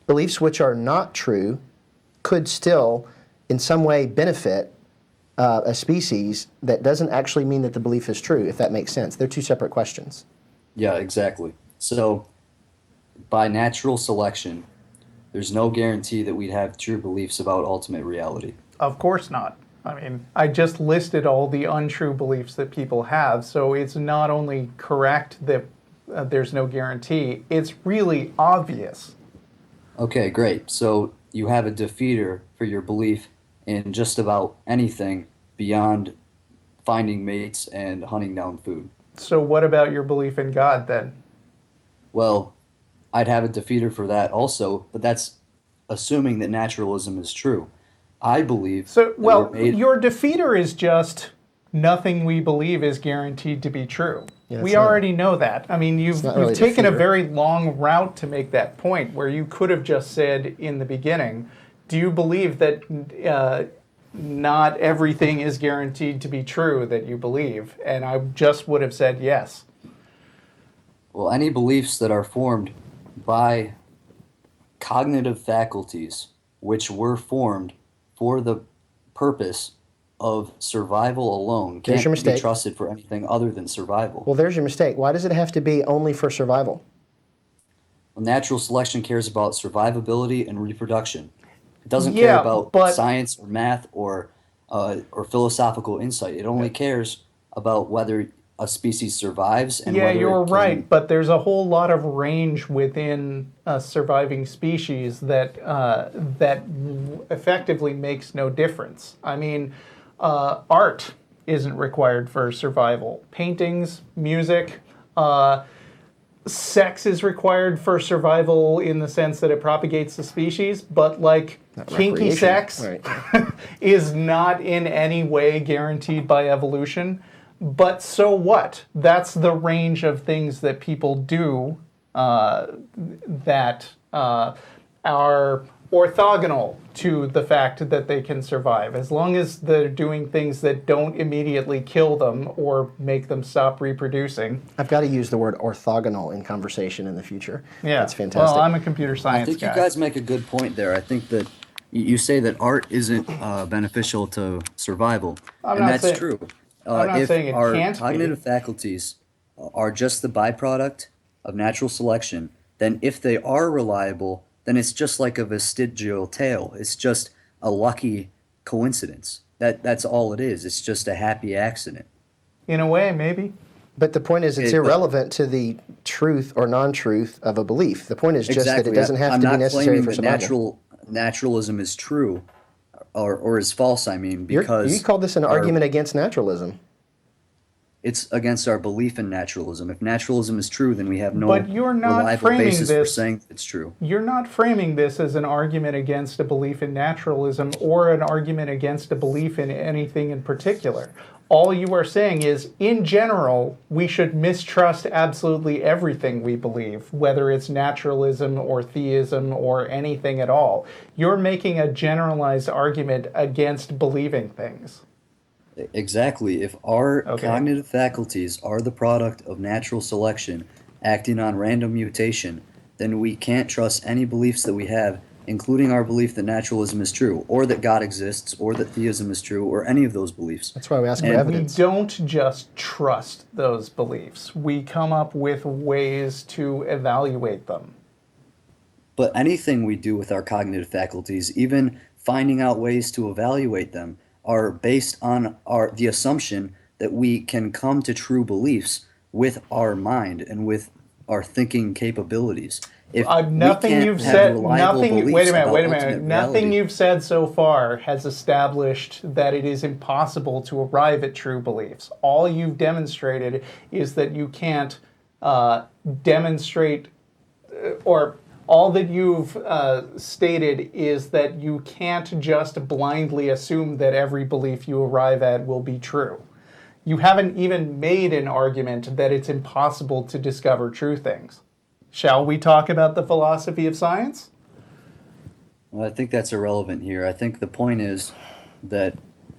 Beliefs which are not true could still, in some way, benefit a species. That doesn't actually mean that the belief is true, if that makes sense. They're two separate questions. Yeah, exactly. So, by natural selection, there's no guarantee that we'd have true beliefs about ultimate reality. Of course not. I mean, I just listed all the untrue beliefs that people have, so it's not only correct that there's no guarantee, it's really obvious. Okay, great. So, you have a defeater for your belief in just about anything beyond finding mates and hunting down food. So what about your belief in God then? Well, I'd have a defeater for that also, but that's assuming that naturalism is true. I believe So, that well, we're made. your defeater is just nothing we believe is guaranteed to be true. Yeah, We it's not- already know that. I mean, you've not really taken a defeater. very long route to make that point where you could have just said in the beginning, do you believe that not everything is guaranteed to be true that you believe? And I just would have said yes. Well, any beliefs that are formed by cognitive faculties which were formed for the purpose of survival alone There's your can't be mistake. trusted for anything other than survival. Well, there's your mistake. Why does it have to be only for survival? Well, natural selection cares about survivability and reproduction. It doesn't Yeah, care about but- science or math or philosophical insight. It only cares about whether a species survives and Yeah, whether you're it can, right, but there's a whole lot of range within a surviving species that effectively makes no difference. I mean, art isn't required for survival. Paintings, music, sex is required for survival in the sense that it propagates the species, but like kinky recreation. sex Right. is not in any way guaranteed by evolution. But so what? That's the range of things that people do that are orthogonal to the fact that they can survive. As long as they're doing things that don't immediately kill them or make them stop reproducing. I've got to use the word orthogonal in conversation in the future. Yeah, That's fantastic. Well, I'm a computer I science think guy. you guys make a good point there. I think that you say that art isn't beneficial to survival, I'm and not that's saying- true. I'm not If saying it our can't be. cognitive faculties are just the byproduct of natural selection, then if they are reliable, then it's just like a vestigial tale. It's just a lucky coincidence. That's all it is. It's just a happy accident. In a way, maybe. But the point is, it's But- irrelevant to the truth or non-truth of a belief. The point is just that it doesn't have I'm to be not necessary claiming for that survival. naturalism is true or is false, I mean, You because called this an our- argument against naturalism. it's against our belief in naturalism. If naturalism is true, then we have no But you're not reliable framing basis for this- saying it's true. You're not framing this as an argument against a belief in naturalism or an argument against a belief in anything in particular. All you are saying is, in general, we should mistrust absolutely everything we believe, whether it's naturalism or theism or anything at all. You're making a generalized argument against believing things. Exactly. If our Okay. cognitive faculties are the product of natural selection acting on random mutation, then we can't trust any beliefs that we have, including our belief that naturalism is true, or that God exists, or that theism is true, or any of those beliefs. That's why we ask for And We evidence. don't just trust those beliefs. We come up with ways to evaluate them. But anything we do with our cognitive faculties, even finding out ways to evaluate them, are based on the assumption that we can come to true beliefs with our mind and with our thinking capabilities. If we Nothing can't you've have said. reliable Nothing. beliefs Wait a minute. about Wait a minute. ultimate Nothing reality- you've said so far has established that it is impossible to arrive at true beliefs. All you've demonstrated is that you can't demonstrate, or all that you've stated is that you can't just blindly assume that every belief you arrive at will be true. You haven't even made an argument that it's impossible to discover true things. Shall we talk about the philosophy of science? Well, I think that's irrelevant here. I think the point is that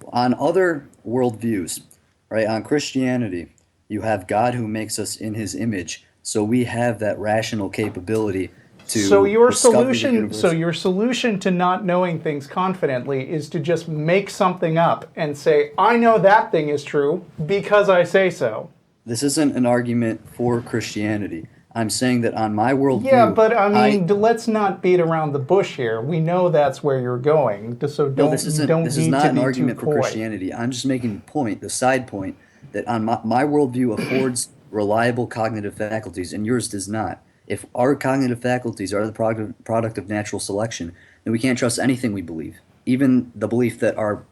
on other worldviews, right, on Christianity, you have God who makes us in his image, so we have that rational capability to So your discover the solution, universe. so your solution to not knowing things confidently is to just make something up and say, "I know that thing is true because I say so." this isn't an argument for Christianity. I'm saying that on my worldview. Yeah, but I mean, let's not beat around the bush here. We know that's where you're going, so don't. No, this isn't. Don't This need is not to an be argument too for coy. Christianity. I'm just making the point, the side point, that on my worldview affords reliable cognitive faculties, and yours does not. If our cognitive faculties are the product of natural selection, then we can't trust anything we believe, even the belief that our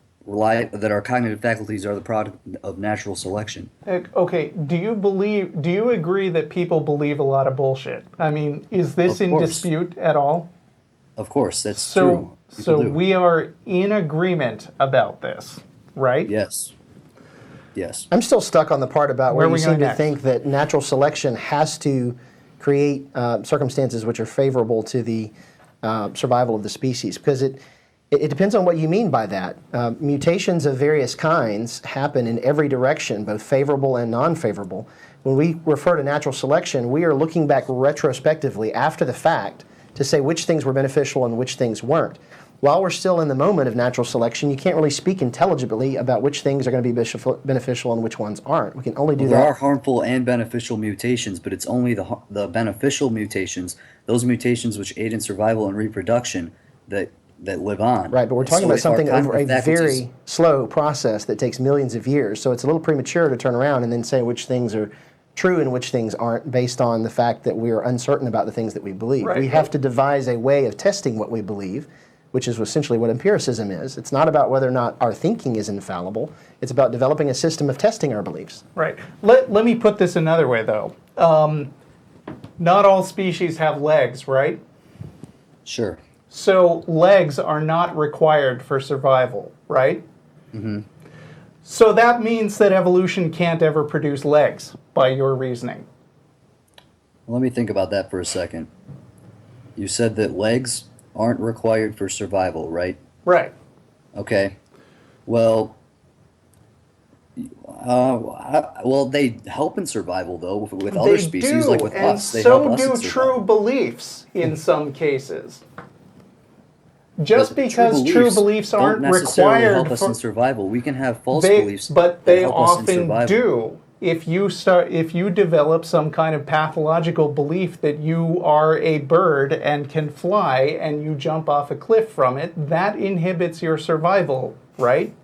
cognitive faculties are the product of natural selection. Okay, do you agree that people believe a lot of bullshit? I mean, is this Of in course. dispute at all? Of course, that's true. People So do. we are in agreement about this, right? Yes. Yes. I'm still stuck on the part about Where where are you we seem going to next? think that natural selection has to create circumstances which are favorable to the survival of the species, because it depends on what you mean by that. Mutations of various kinds happen in every direction, both favorable and non-favorable. When we refer to natural selection, we are looking back retrospectively after the fact to say which things were beneficial and which things weren't. While we're still in the moment of natural selection, you can't really speak intelligibly about which things are going to be beneficial and which ones aren't. We can only do There that. are harmful and beneficial mutations, but it's only the beneficial mutations, those mutations which aid in survival and reproduction, that live on. Right, but we're talking So about if our something over a cognitive faculties- very slow process that takes millions of years. So it's a little premature to turn around and then say which things are true and which things aren't based on the fact that we are uncertain about the things that we believe. Right. We have to devise a way of testing what we believe, which is essentially what empiricism is. It's not about whether or not our thinking is infallible. It's about developing a system of testing our beliefs. Right. Let me put this another way, though. Not all species have legs, right? Sure. So legs are not required for survival, right? Mm-hmm. So that means that evolution can't ever produce legs, by your reasoning. Let me think about that for a second. You said that legs aren't required for survival, right? Right. Okay. Well, they help in survival though with other They species, do, like with and us. They help so us in do survival. true beliefs in some cases. Just But because true beliefs aren't don't necessarily required help us for in survival. We can have false they, beliefs but that they help us in often survival. do. If you develop some kind of pathological belief that you are a bird and can fly and you jump off a cliff from it, that inhibits your survival, right?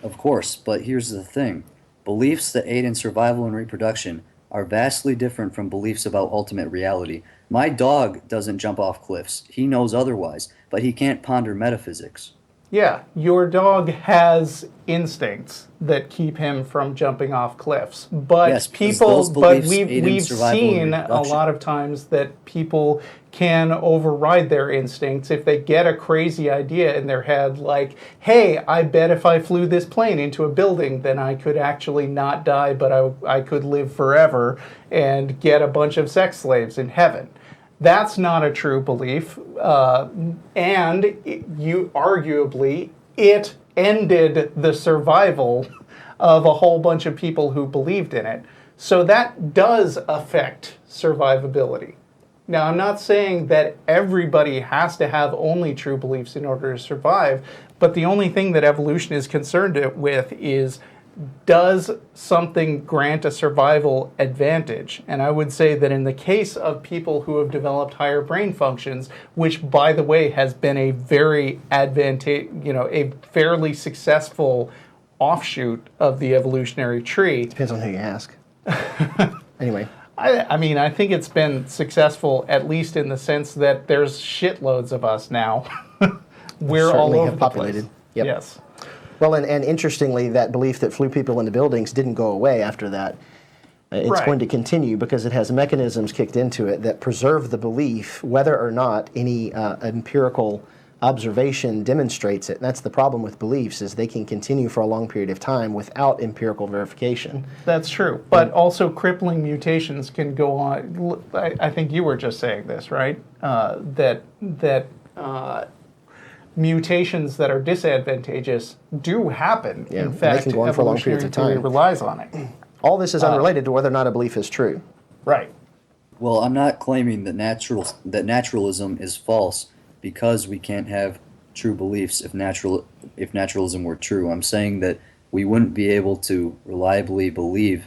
Of course, but here's the thing. Beliefs that aid in survival and reproduction are vastly different from beliefs about ultimate reality. My dog doesn't jump off cliffs. He knows otherwise, but he can't ponder metaphysics. Yeah, your dog has instincts that keep him from jumping off cliffs. But Yes, because those beliefs aid in we've survival and seen a reproduction. lot of times that people can override their instincts if they get a crazy idea in their head, like, hey, I bet if I flew this plane into a building, then I could actually not die, but I could live forever and get a bunch of sex slaves in heaven. That's not a true belief, and arguably it ended the survival of a whole bunch of people who believed in it. So that does affect survivability. Now, I'm not saying that everybody has to have only true beliefs in order to survive, but the only thing that evolution is concerned with is, does something grant a survival advantage? And I would say that in the case of people who have developed higher brain functions, which by the way has been a very a fairly successful offshoot of the evolutionary tree. Depends on who you ask. Anyway. I mean, I think it's been successful at least in the sense that there's shitloads of us now. We're all Certainly over have the populated. place. Yep. Yes. Well, and interestingly, that belief that flew people into buildings didn't go away after that. It's Right. going to continue because it has mechanisms kicked into it that preserve the belief, whether or not any empirical observation demonstrates it. And that's the problem with beliefs, is they can continue for a long period of time without empirical verification. That's true. But also crippling mutations can go on. I think you were just saying this, right? That mutations that are disadvantageous do happen. Yeah, In and they fact, can go on for long periods evolutionary of theory time. relies on it. All this is unrelated to whether or not a belief is true. Right. Well, I'm not claiming that naturalism is false because we can't have true beliefs if naturalism were true. I'm saying that we wouldn't be able to reliably believe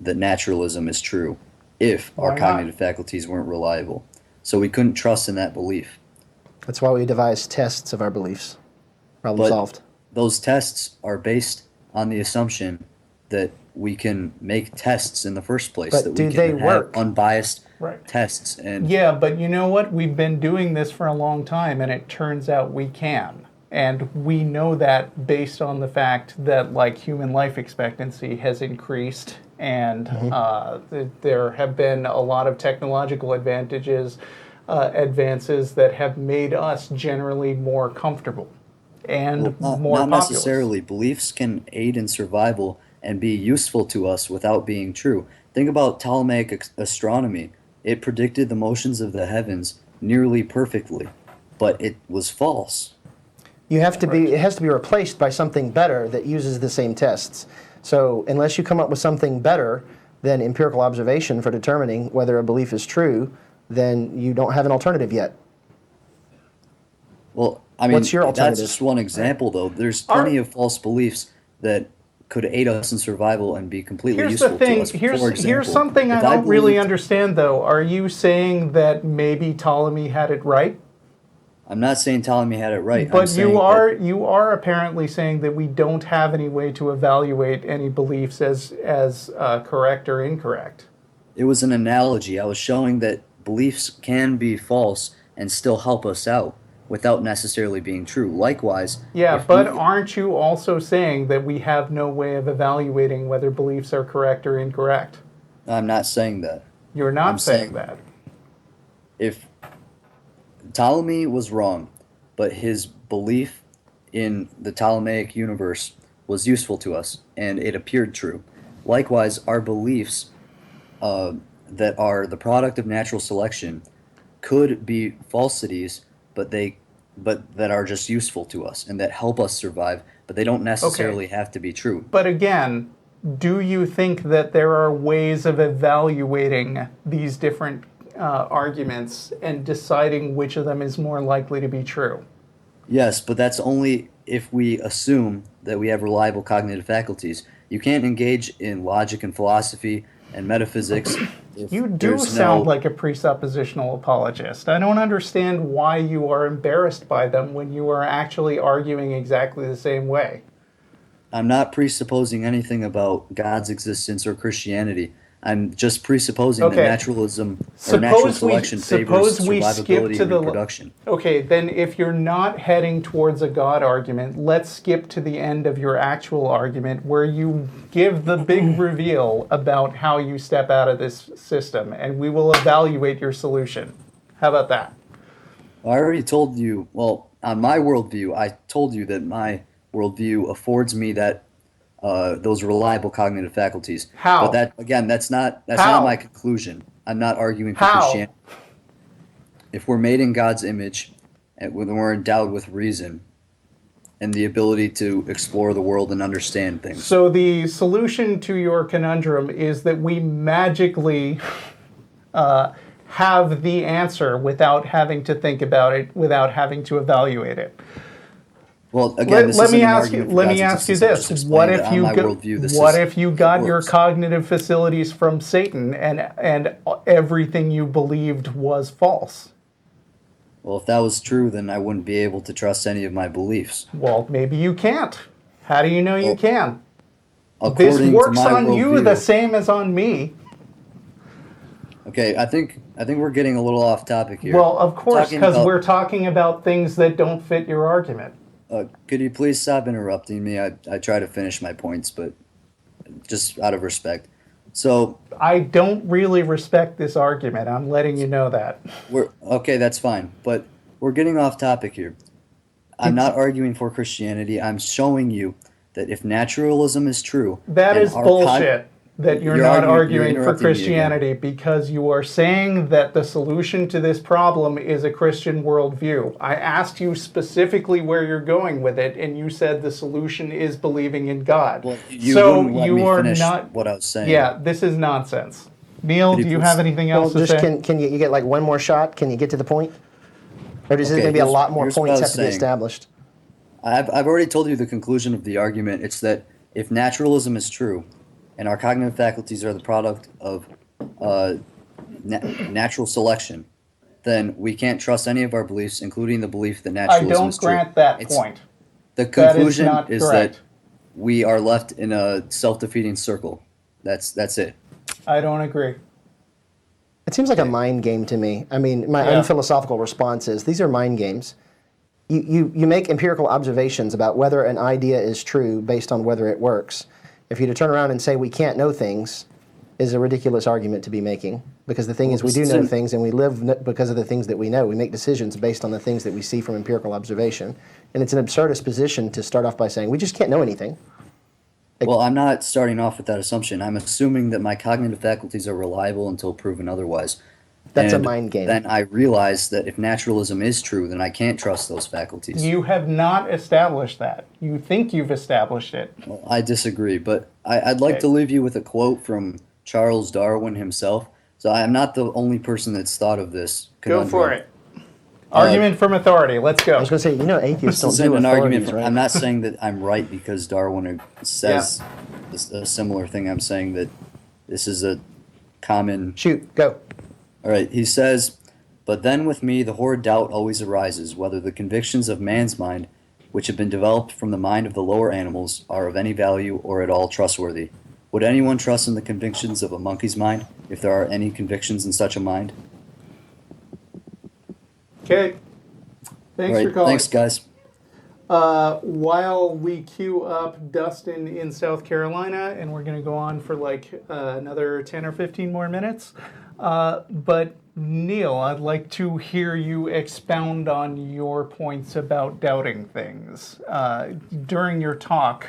that naturalism is true if Why our not? cognitive faculties weren't reliable. So we couldn't trust in that belief. That's why we devise tests of our beliefs. Problem But solved. those tests are based on the assumption that we can make tests in the first place, But that do we can they have work? unbiased Right. tests. And Yeah, but you know what? We've been doing this for a long time, and it turns out we can. And we know that based on the fact that, like, human life expectancy has increased, and there have been a lot of technological advances that have made us generally more comfortable and well, more not populous. necessarily. Beliefs can aid in survival and be useful to us without being true. Think about Ptolemaic astronomy. It predicted the motions of the heavens nearly perfectly, but it was false. You have to be. It has to be replaced by something better that uses the same tests. So unless you come up with something better than empirical observation for determining whether a belief is true, then you don't have an alternative yet. Well, I mean, What's your that's alternative? just one example, though. There's plenty of false beliefs that could aid us in survival and be completely Here's useful the thing. to us. For Here's example, something I if don't really believed- understand, though. Are you saying that maybe Ptolemy had it right? I'm not saying Ptolemy had it right. I'm But saying you are apparently saying that we don't have any way to evaluate any beliefs as correct or incorrect. it was an analogy. I was showing that beliefs can be false and still help us out without necessarily being true. Likewise, Yeah, if but we- aren't you also saying that we have no way of evaluating whether beliefs are correct or incorrect? I'm not saying that. You're not I'm saying saying- that. If Ptolemy was wrong, but his belief in the Ptolemaic universe was useful to us, and it appeared true. Likewise, our beliefs that are the product of natural selection could be falsities, but that are just useful to us and that help us survive, but they don't necessarily have to be true. But again, do you think that there are ways of evaluating these different arguments and deciding which of them is more likely to be true? Yes, but that's only if we assume that we have reliable cognitive faculties. You can't engage in logic and philosophy and metaphysics if You do there's sound no, like a presuppositional apologist. I don't understand why you are embarrassed by them when you are actually arguing exactly the same way. I'm not presupposing anything about God's existence or Christianity. I'm just presupposing Okay. that naturalism or natural Suppose we selection favors skip survivability to and the reproduction. Okay, then if you're not heading towards a God argument, let's skip to the end of your actual argument where you give the big reveal about how you step out of this system, and we will evaluate your solution. How about that? I already told you, well, on my worldview, I told you that my worldview affords me that those reliable cognitive faculties. How? But that again, that's not How? my conclusion. I'm not arguing for How? Christianity. If we're made in God's image and when we're endowed with reason and the ability to explore the world and understand things. So the solution to your conundrum is that we magically have the answer without having to think about it, without having to evaluate it. Well, again, this Let isn't me an ask you. argument for Let me God's ask you existence. I'm this: just What explaining if that you on my worldview, this what is- if you it got your works. cognitive facilities from Satan and everything you believed was false? Well, if that was true, then I wouldn't be able to trust any of my beliefs. Well, maybe you can't. How do you know you Well, can? According This works to my on you worldview- the same as on me. Okay, I think we're getting a little off topic here. Well, of course, Talking because about- we're talking about things that don't fit your argument. Could you please stop interrupting me? I try to finish my points, but just out of respect. So I don't really respect this argument. I'm letting you know that. okay, that's fine. But we're getting off topic here. I'm not arguing for Christianity. I'm showing you that if naturalism is true, That and is our bullshit that you're You're not arguing- arguing you're for interrupting me again. Christianity because you are saying that the solution to this problem is a Christian worldview. I asked you specifically where you're going with it, and you said the solution is believing in God. Well, you so wouldn't let you me are finish not. what I was saying. Yeah, this is nonsense. Neil, Could do you you please- have anything Well, else to just say? can you get like one more shot? Can you get to the point? Or is it Okay, going to be a here's- lot more here's what I points was have to be saying. established? I've already told you the conclusion of the argument. It's that if naturalism is true, and our cognitive faculties are the product of natural selection, then we can't trust any of our beliefs, including the belief that I naturalism is don't true. grant that point. The conclusion not is correct. that we are left in a self-defeating circle. That's it. I don't agree. It seems like a mind game to me. I mean, my unphilosophical response is these are mind games. You make empirical observations about whether an idea is true based on whether it works. If you to turn around and say we can't know things is a ridiculous argument to be making, because the thing is we do know things and we live because of the things that we know. We make decisions based on the things that we see from empirical observation. And it's an absurdist position to start off by saying we just can't know anything. Well, I'm not starting off with that assumption. I'm assuming that my cognitive faculties are reliable until proven otherwise. That's a And mind game. Then I realize that if naturalism is true, then I can't trust those faculties. You have not established that. You think you've established it. Well, I disagree, but I'd like to leave you with a quote from Charles Darwin himself. So I'm not the only person that's thought of this conundrum. Go for it. Argument from authority. Let's go. I was going to say, atheists This don't isn't do an argument. authorities, right? I'm not saying that I'm right because Darwin says a similar thing. I'm saying that this is a common... Shoot, go. All right, he says, "But then with me the horrid doubt always arises whether the convictions of man's mind, which have been developed from the mind of the lower animals, are of any value or at all trustworthy. Would anyone trust in the convictions of a monkey's mind, if there are any convictions in such a mind?" Okay. Thanks All right, for calling. thanks, guys. While we queue up Dustin in South Carolina, and we're going to go on for like another 10 or 15 more minutes. But Neil, I'd like to hear you expound on your points about doubting things. During your talk,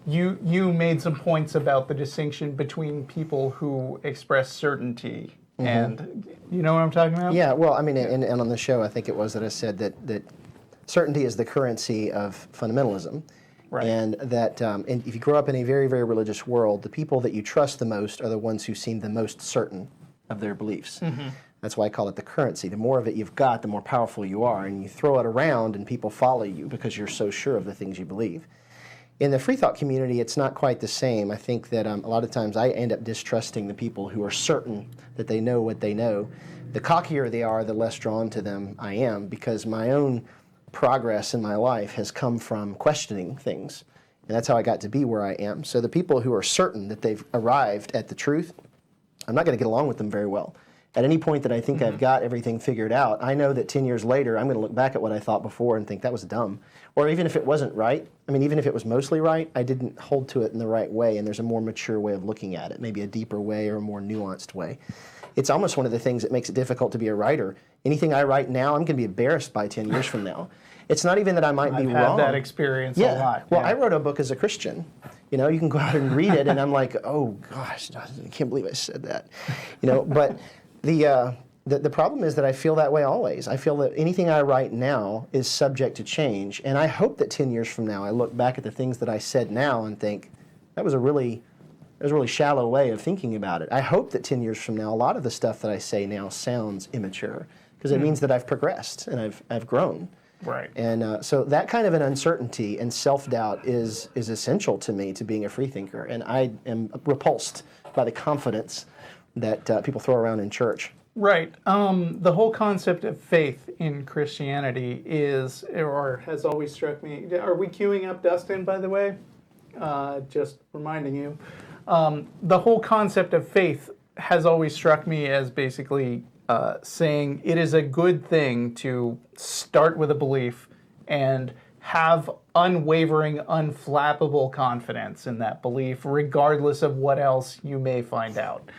you made some points about the distinction between people who express certainty. Mm-hmm. And you know what I'm talking about? Yeah, well, I mean, and on the show, I think it was that I said that certainty is the currency of fundamentalism. Right. And that and if you grow up in a very, very religious world, the people that you trust the most are the ones who seem the most certain of their beliefs. Mm-hmm. That's why I call it the currency. The more of it you've got, the more powerful you are. And you throw it around and people follow you because you're so sure of the things you believe. In the free thought community, it's not quite the same. I think that a lot of times I end up distrusting the people who are certain that they know what they know. The cockier they are, the less drawn to them I am, because my own progress in my life has come from questioning things. And that's how I got to be where I am. So the people who are certain that they've arrived at the truth, I'm not going to get along with them very well. At any point that I think I've got everything figured out, I know that 10 years later, I'm going to look back at what I thought before and think that was dumb. Or even if it wasn't right, I mean, even if it was mostly right, I didn't hold to it in the right way, and there's a more mature way of looking at it, maybe a deeper way or a more nuanced way. It's almost one of the things that makes it difficult to be a writer. Anything I write now, I'm going to be embarrassed by 10 years from now. It's not even that I might be wrong. I've had that experience a lot. Well, I wrote a book as a Christian. You can go out and read it, and I'm like, oh gosh, I can't believe I said that. But the problem is that I feel that way always. I feel that anything I write now is subject to change, and I hope that 10 years from now I look back at the things that I said now and think that was a really shallow way of thinking about it. I hope that 10 years from now a lot of the stuff that I say now sounds immature, because it means that I've progressed and I've grown. Right. And so that kind of an uncertainty and self-doubt is essential to me to being a free thinker, and I am repulsed by the confidence that people throw around in church. Right. The whole concept of faith in Christianity is, or has always struck me. Are we queuing up Dustin, by the way? Just reminding you. The whole concept of faith has always struck me as basically saying it is a good thing to start with a belief and have unwavering, unflappable confidence in that belief, regardless of what else you may find out.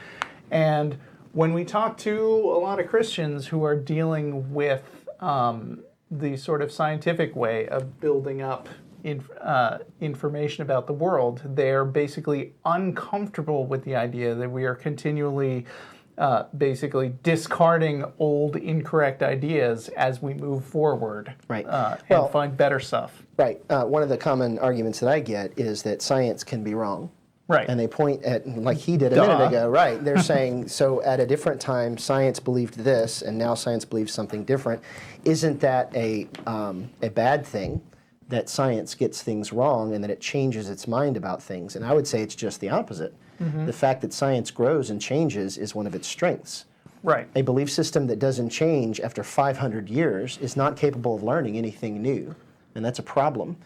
And when we talk to a lot of Christians who are dealing with the sort of scientific way of building up information about the world, they're basically uncomfortable with the idea that we are continually basically discarding old, incorrect ideas as we move forward, right? And find better stuff. Right. One of the common arguments that I get is that science can be wrong. Right. And they point at, like he did a minute ago, right? They're saying, so at a different time, science believed this, and now science believes something different. Isn't that a bad thing? that science gets things wrong and that it changes its mind about things. And I would say it's just the opposite. The fact that science grows and changes is one of its strengths. Right. A belief system that doesn't change after 500 years is not capable of learning anything new, and that's a problem.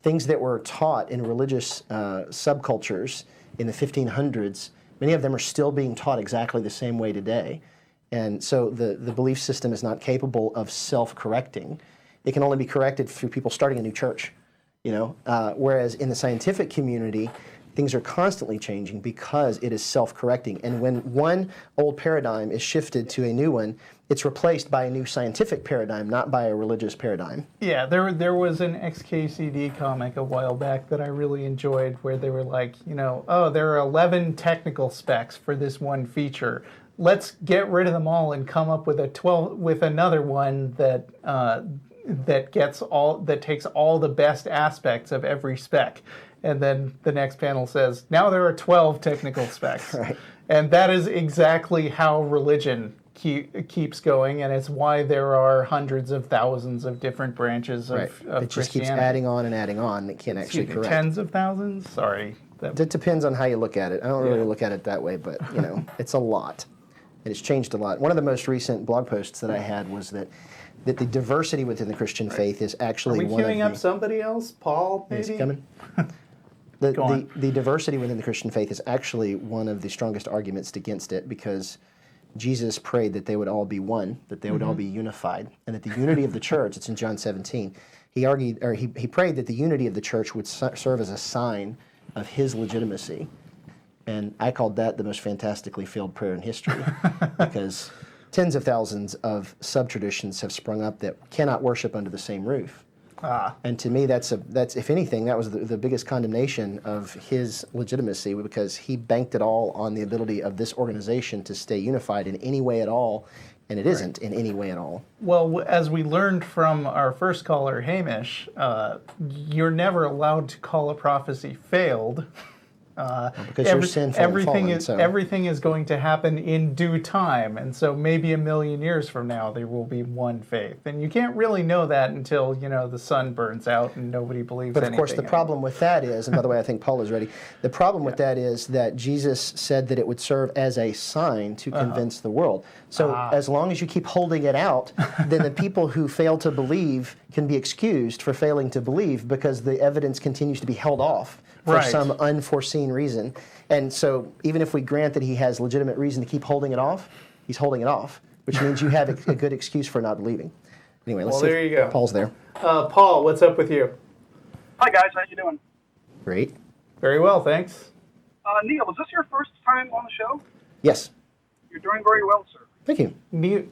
Things that were taught in religious subcultures in the 1500s, many of them are still being taught exactly the same way today. And so the belief system is not capable of self-correcting. It can only be corrected through people starting a new church, whereas in the scientific community, things are constantly changing because it is self-correcting. And when one old paradigm is shifted to a new one, it's replaced by a new scientific paradigm, not by a religious paradigm. Yeah, there was an XKCD comic a while back that I really enjoyed where they were like, oh, there are 11 technical specs for this one feature. Let's get rid of them all and come up with another one that takes all the best aspects of every spec. And then the next panel says, now there are 12 technical specs. Right. And that is exactly how religion keeps going, and it's why there are hundreds of thousands of different branches of It just keeps Christianity. adding on and adding on. It can't actually correct. Tens of thousands? Sorry. It depends on how you look at it. I don't really look at it that way, but it's a lot. And it's changed a lot. One of the most recent blog posts that I had was that the diversity within the Christian faith is actually Are we one of queuing the... up somebody else? Paul, maybe? Is he coming? Go on. The diversity within the Christian faith is actually one of the strongest arguments against it, because Jesus prayed that they would all be one, that they would all be unified, and that the unity of the church, it's in John 17, he prayed that the unity of the church would serve as a sign of his legitimacy. And I called that the most fantastically failed prayer in history, because tens of thousands of sub-traditions have sprung up that cannot worship under the same roof. And to me, that's if anything, that was the biggest condemnation of his legitimacy, because he banked it all on the ability of this organization to stay unified in any way at all, and it isn't in any way at all. Well, as we learned from our first caller, Hamish, you're never allowed to call a prophecy failed. Because you're sinful and fallen, everything is going to happen in due time, and so maybe 1,000,000 years from now there will be one faith, and you can't really know that until the sun burns out and nobody believes anything. But of course, the problem with that is, and by the way, I think Paul is ready. The problem with that is that Jesus said that it would serve as a sign to convince the world. So as long as you keep holding it out, then the people who fail to believe can be excused for failing to believe, because the evidence continues to be held off for some unforeseen reason. And so even if we grant that he has legitimate reason to keep holding it off, he's holding it off, which means you have a good excuse for not believing. Anyway, let's see there you go. Paul's there. Paul, what's up with you? Hi guys, how you doing? Great. Very well, thanks. Neil, is this your first time on the show? Yes. You're doing very well, sir. Thank you.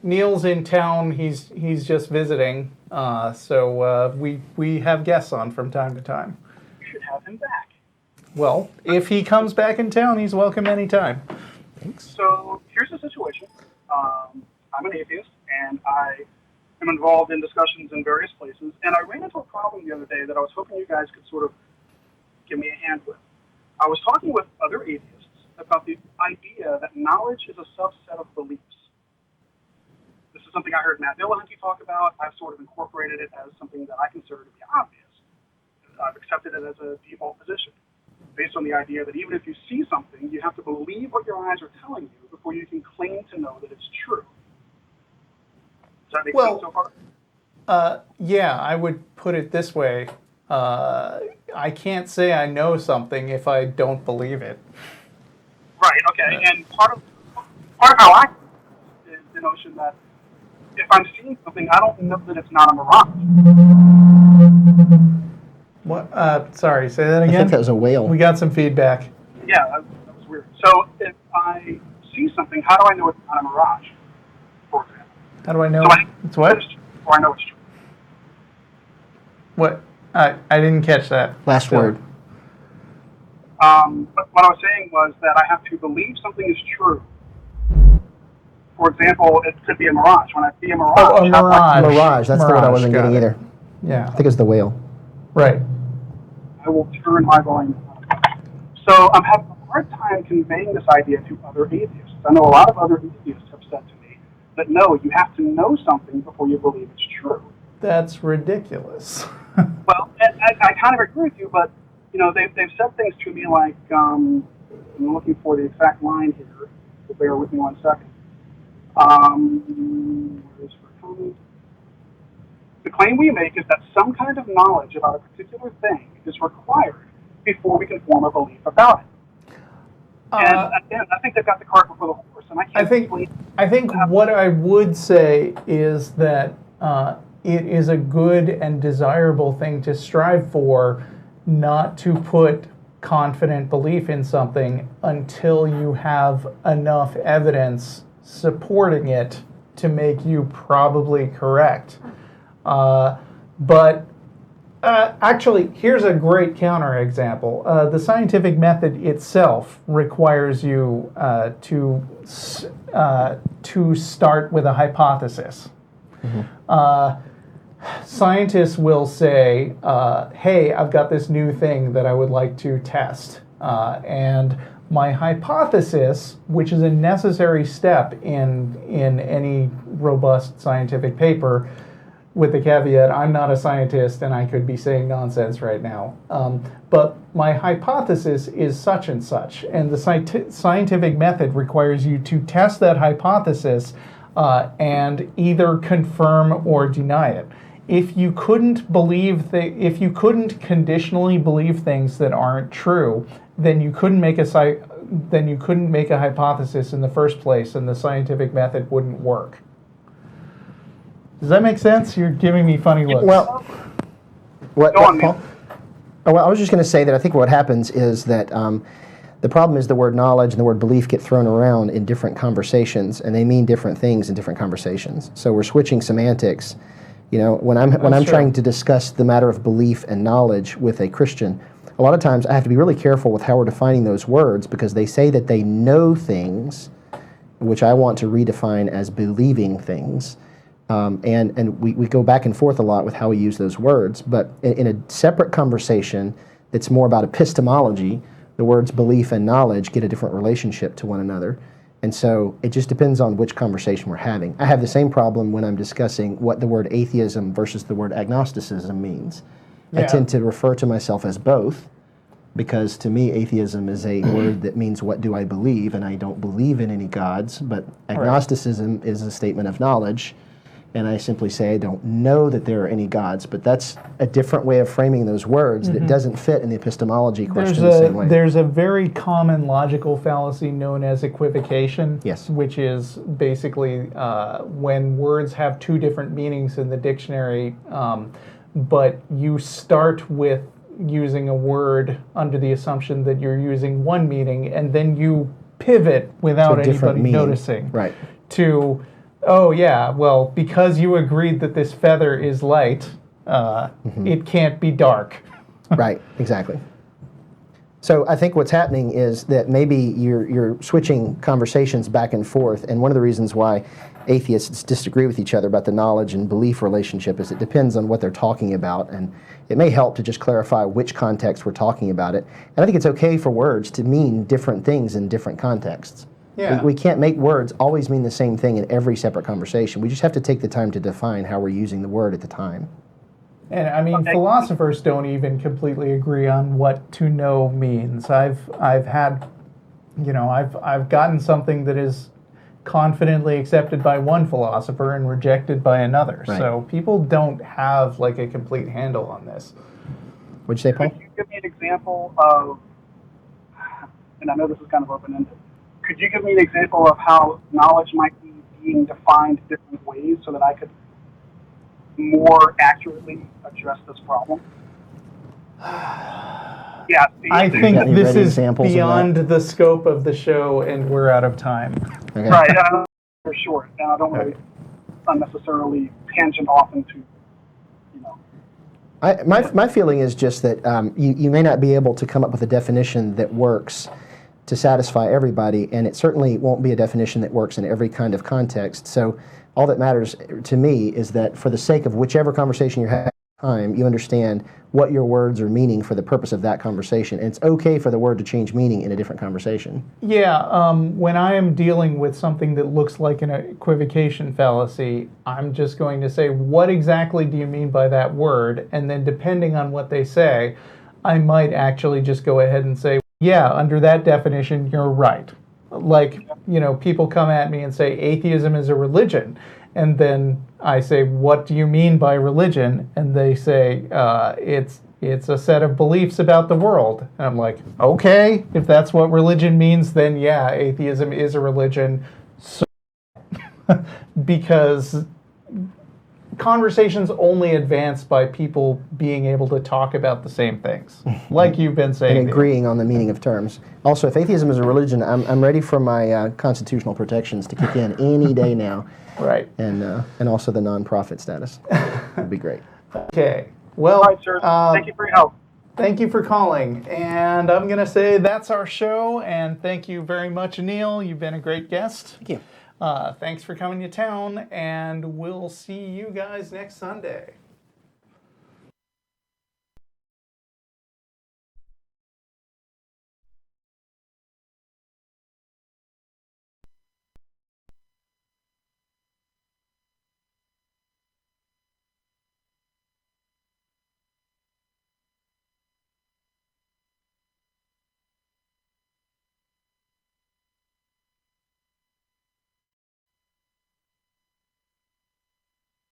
Neil's in town. He's just visiting. So we have guests on from time to time. You should have him back. Well, if he comes back in town, he's welcome anytime. Thanks. So here's the situation. I'm an atheist, and I am involved in discussions in various places, and I ran into a problem the other day that I was hoping you guys could sort of give me a hand with. I was talking with other atheists about the idea that knowledge is a subset of beliefs. This is something I heard Matt Dillahunty talk about. I've sort of incorporated it as something that I consider to be obvious. I've accepted it as a default position, based on the idea that even if you see something, you have to believe what your eyes are telling you before you can claim to know that it's true. Does that make sense so far? Yeah, I would put it this way. I can't say I know something if I don't believe it. Right, okay. And part of how I is the notion that if I'm seeing something, I don't know that it's not a mirage. What? Sorry, say that again? I think that was a whale. We got some feedback. Yeah, that was weird. So if I see something, how do I know it's not a mirage, for example? How do I know So it's what? Or I know it's true. What? I didn't catch that. Last word. But what I was saying was that I have to believe something is true. For example, it could be a mirage. When I see a mirage, Oh, a mirage. Mirage, that's the word I wasn't Got getting it. either. Yeah. I think it's the whale. Right. I will turn my volume down. So I'm having a hard time conveying this idea to other atheists. I know a lot of other atheists have said to me that no, you have to know something before you believe it's true. That's ridiculous. Well, I kind of agree with you, but they've said things to me like, I'm looking for the exact line here, so bear with me 1 second. Where's the comment? The claim we make is that some kind of knowledge about a particular thing is required before we can form a belief about it. And again, I think they've got the cart before the horse, and I think what I would say is that it is a good and desirable thing to strive for, not to put confident belief in something until you have enough evidence supporting it to make you probably correct. But actually, here's a great counterexample. The scientific method itself requires you to start with a hypothesis. Mm-hmm. Scientists will say, hey, I've got this new thing that I would like to test. And my hypothesis, which is a necessary step in any robust scientific paper, with the caveat, I'm not a scientist and I could be saying nonsense right now. But my hypothesis is such and such. And the scientific method requires you to test that hypothesis and either confirm or deny it. If you couldn't if you couldn't conditionally believe things that aren't true, then you couldn't make a hypothesis in the first place, and the scientific method wouldn't work. Does that make sense? You're giving me funny looks. Well, what Paul? Oh, well, I was just going to say that I think what happens is that the problem is the word knowledge and the word belief get thrown around in different conversations, and they mean different things in different conversations. So we're switching semantics. When I'm trying to discuss the matter of belief and knowledge with a Christian, a lot of times I have to be really careful with how we're defining those words, because they say that they know things, which I want to redefine as believing things. And we go back and forth a lot with how we use those words. But in a separate conversation that's more about epistemology, the words belief and knowledge get a different relationship to one another. And so it just depends on which conversation we're having. I have the same problem when I'm discussing what the word atheism versus the word agnosticism means. Yeah. I tend to refer to myself as both, because to me atheism is a word that means what do I believe, and I don't believe in any gods. But agnosticism is a statement of knowledge, and I simply say I don't know that there are any gods. But that's a different way of framing those words that doesn't fit in the epistemology question the same way. There's a very common logical fallacy known as equivocation, yes, which is basically when words have two different meanings in the dictionary, but you start with using a word under the assumption that you're using one meaning, and then you pivot without anybody noticing to, oh yeah, well, because you agreed that this feather is light, it can't be dark. Right, exactly. So I think what's happening is that maybe you're switching conversations back and forth, and one of the reasons why atheists disagree with each other about the knowledge and belief relationship is it depends on what they're talking about, and it may help to just clarify which context we're talking about it. And I think it's okay for words to mean different things in different contexts. Yeah. We can't make words always mean the same thing in every separate conversation. We just have to take the time to define how we're using the word at the time. And I mean, philosophers don't even completely agree on what to know means. I've gotten something that is confidently accepted by one philosopher and rejected by another. Right. So people don't have like a complete handle on this. What'd you say, Paul? Could you give me an example of, and I know this is kind of open-ended, could you give me an example of how knowledge might be being defined different ways so that I could more accurately address this problem? Yeah, I think this is beyond the scope of the show, and we're out of time. Okay. Right, we're short, and I don't want to unnecessarily tangent off into, My feeling is just that you may not be able to come up with a definition that works to satisfy everybody, and it certainly won't be a definition that works in every kind of context. So all that matters to me is that for the sake of whichever conversation you're having, time, you understand what your words are meaning for the purpose of that conversation. And it's okay for the word to change meaning in a different conversation. Yeah, when I am dealing with something that looks like an equivocation fallacy, I'm just going to say, what exactly do you mean by that word? And then depending on what they say, I might actually just go ahead and say, yeah, under that definition, you're right. Like, people come at me and say atheism is a religion. And then I say, what do you mean by religion? And they say, it's a set of beliefs about the world. And I'm like, okay, if that's what religion means, then yeah, atheism is a religion. So because conversations only advance by people being able to talk about the same things, like you've been saying. And agreeing on the meaning of terms. Also, if atheism is a religion, I'm ready for my constitutional protections to kick in any day now. Right. And also the non-profit status. Would be great. Okay. Well, All right, sir. Thank you for your help. Thank you for calling. And I'm going to say that's our show. And thank you very much, Neil. You've been a great guest. Thank you. Thanks for coming to town. And we'll see you guys next Sunday.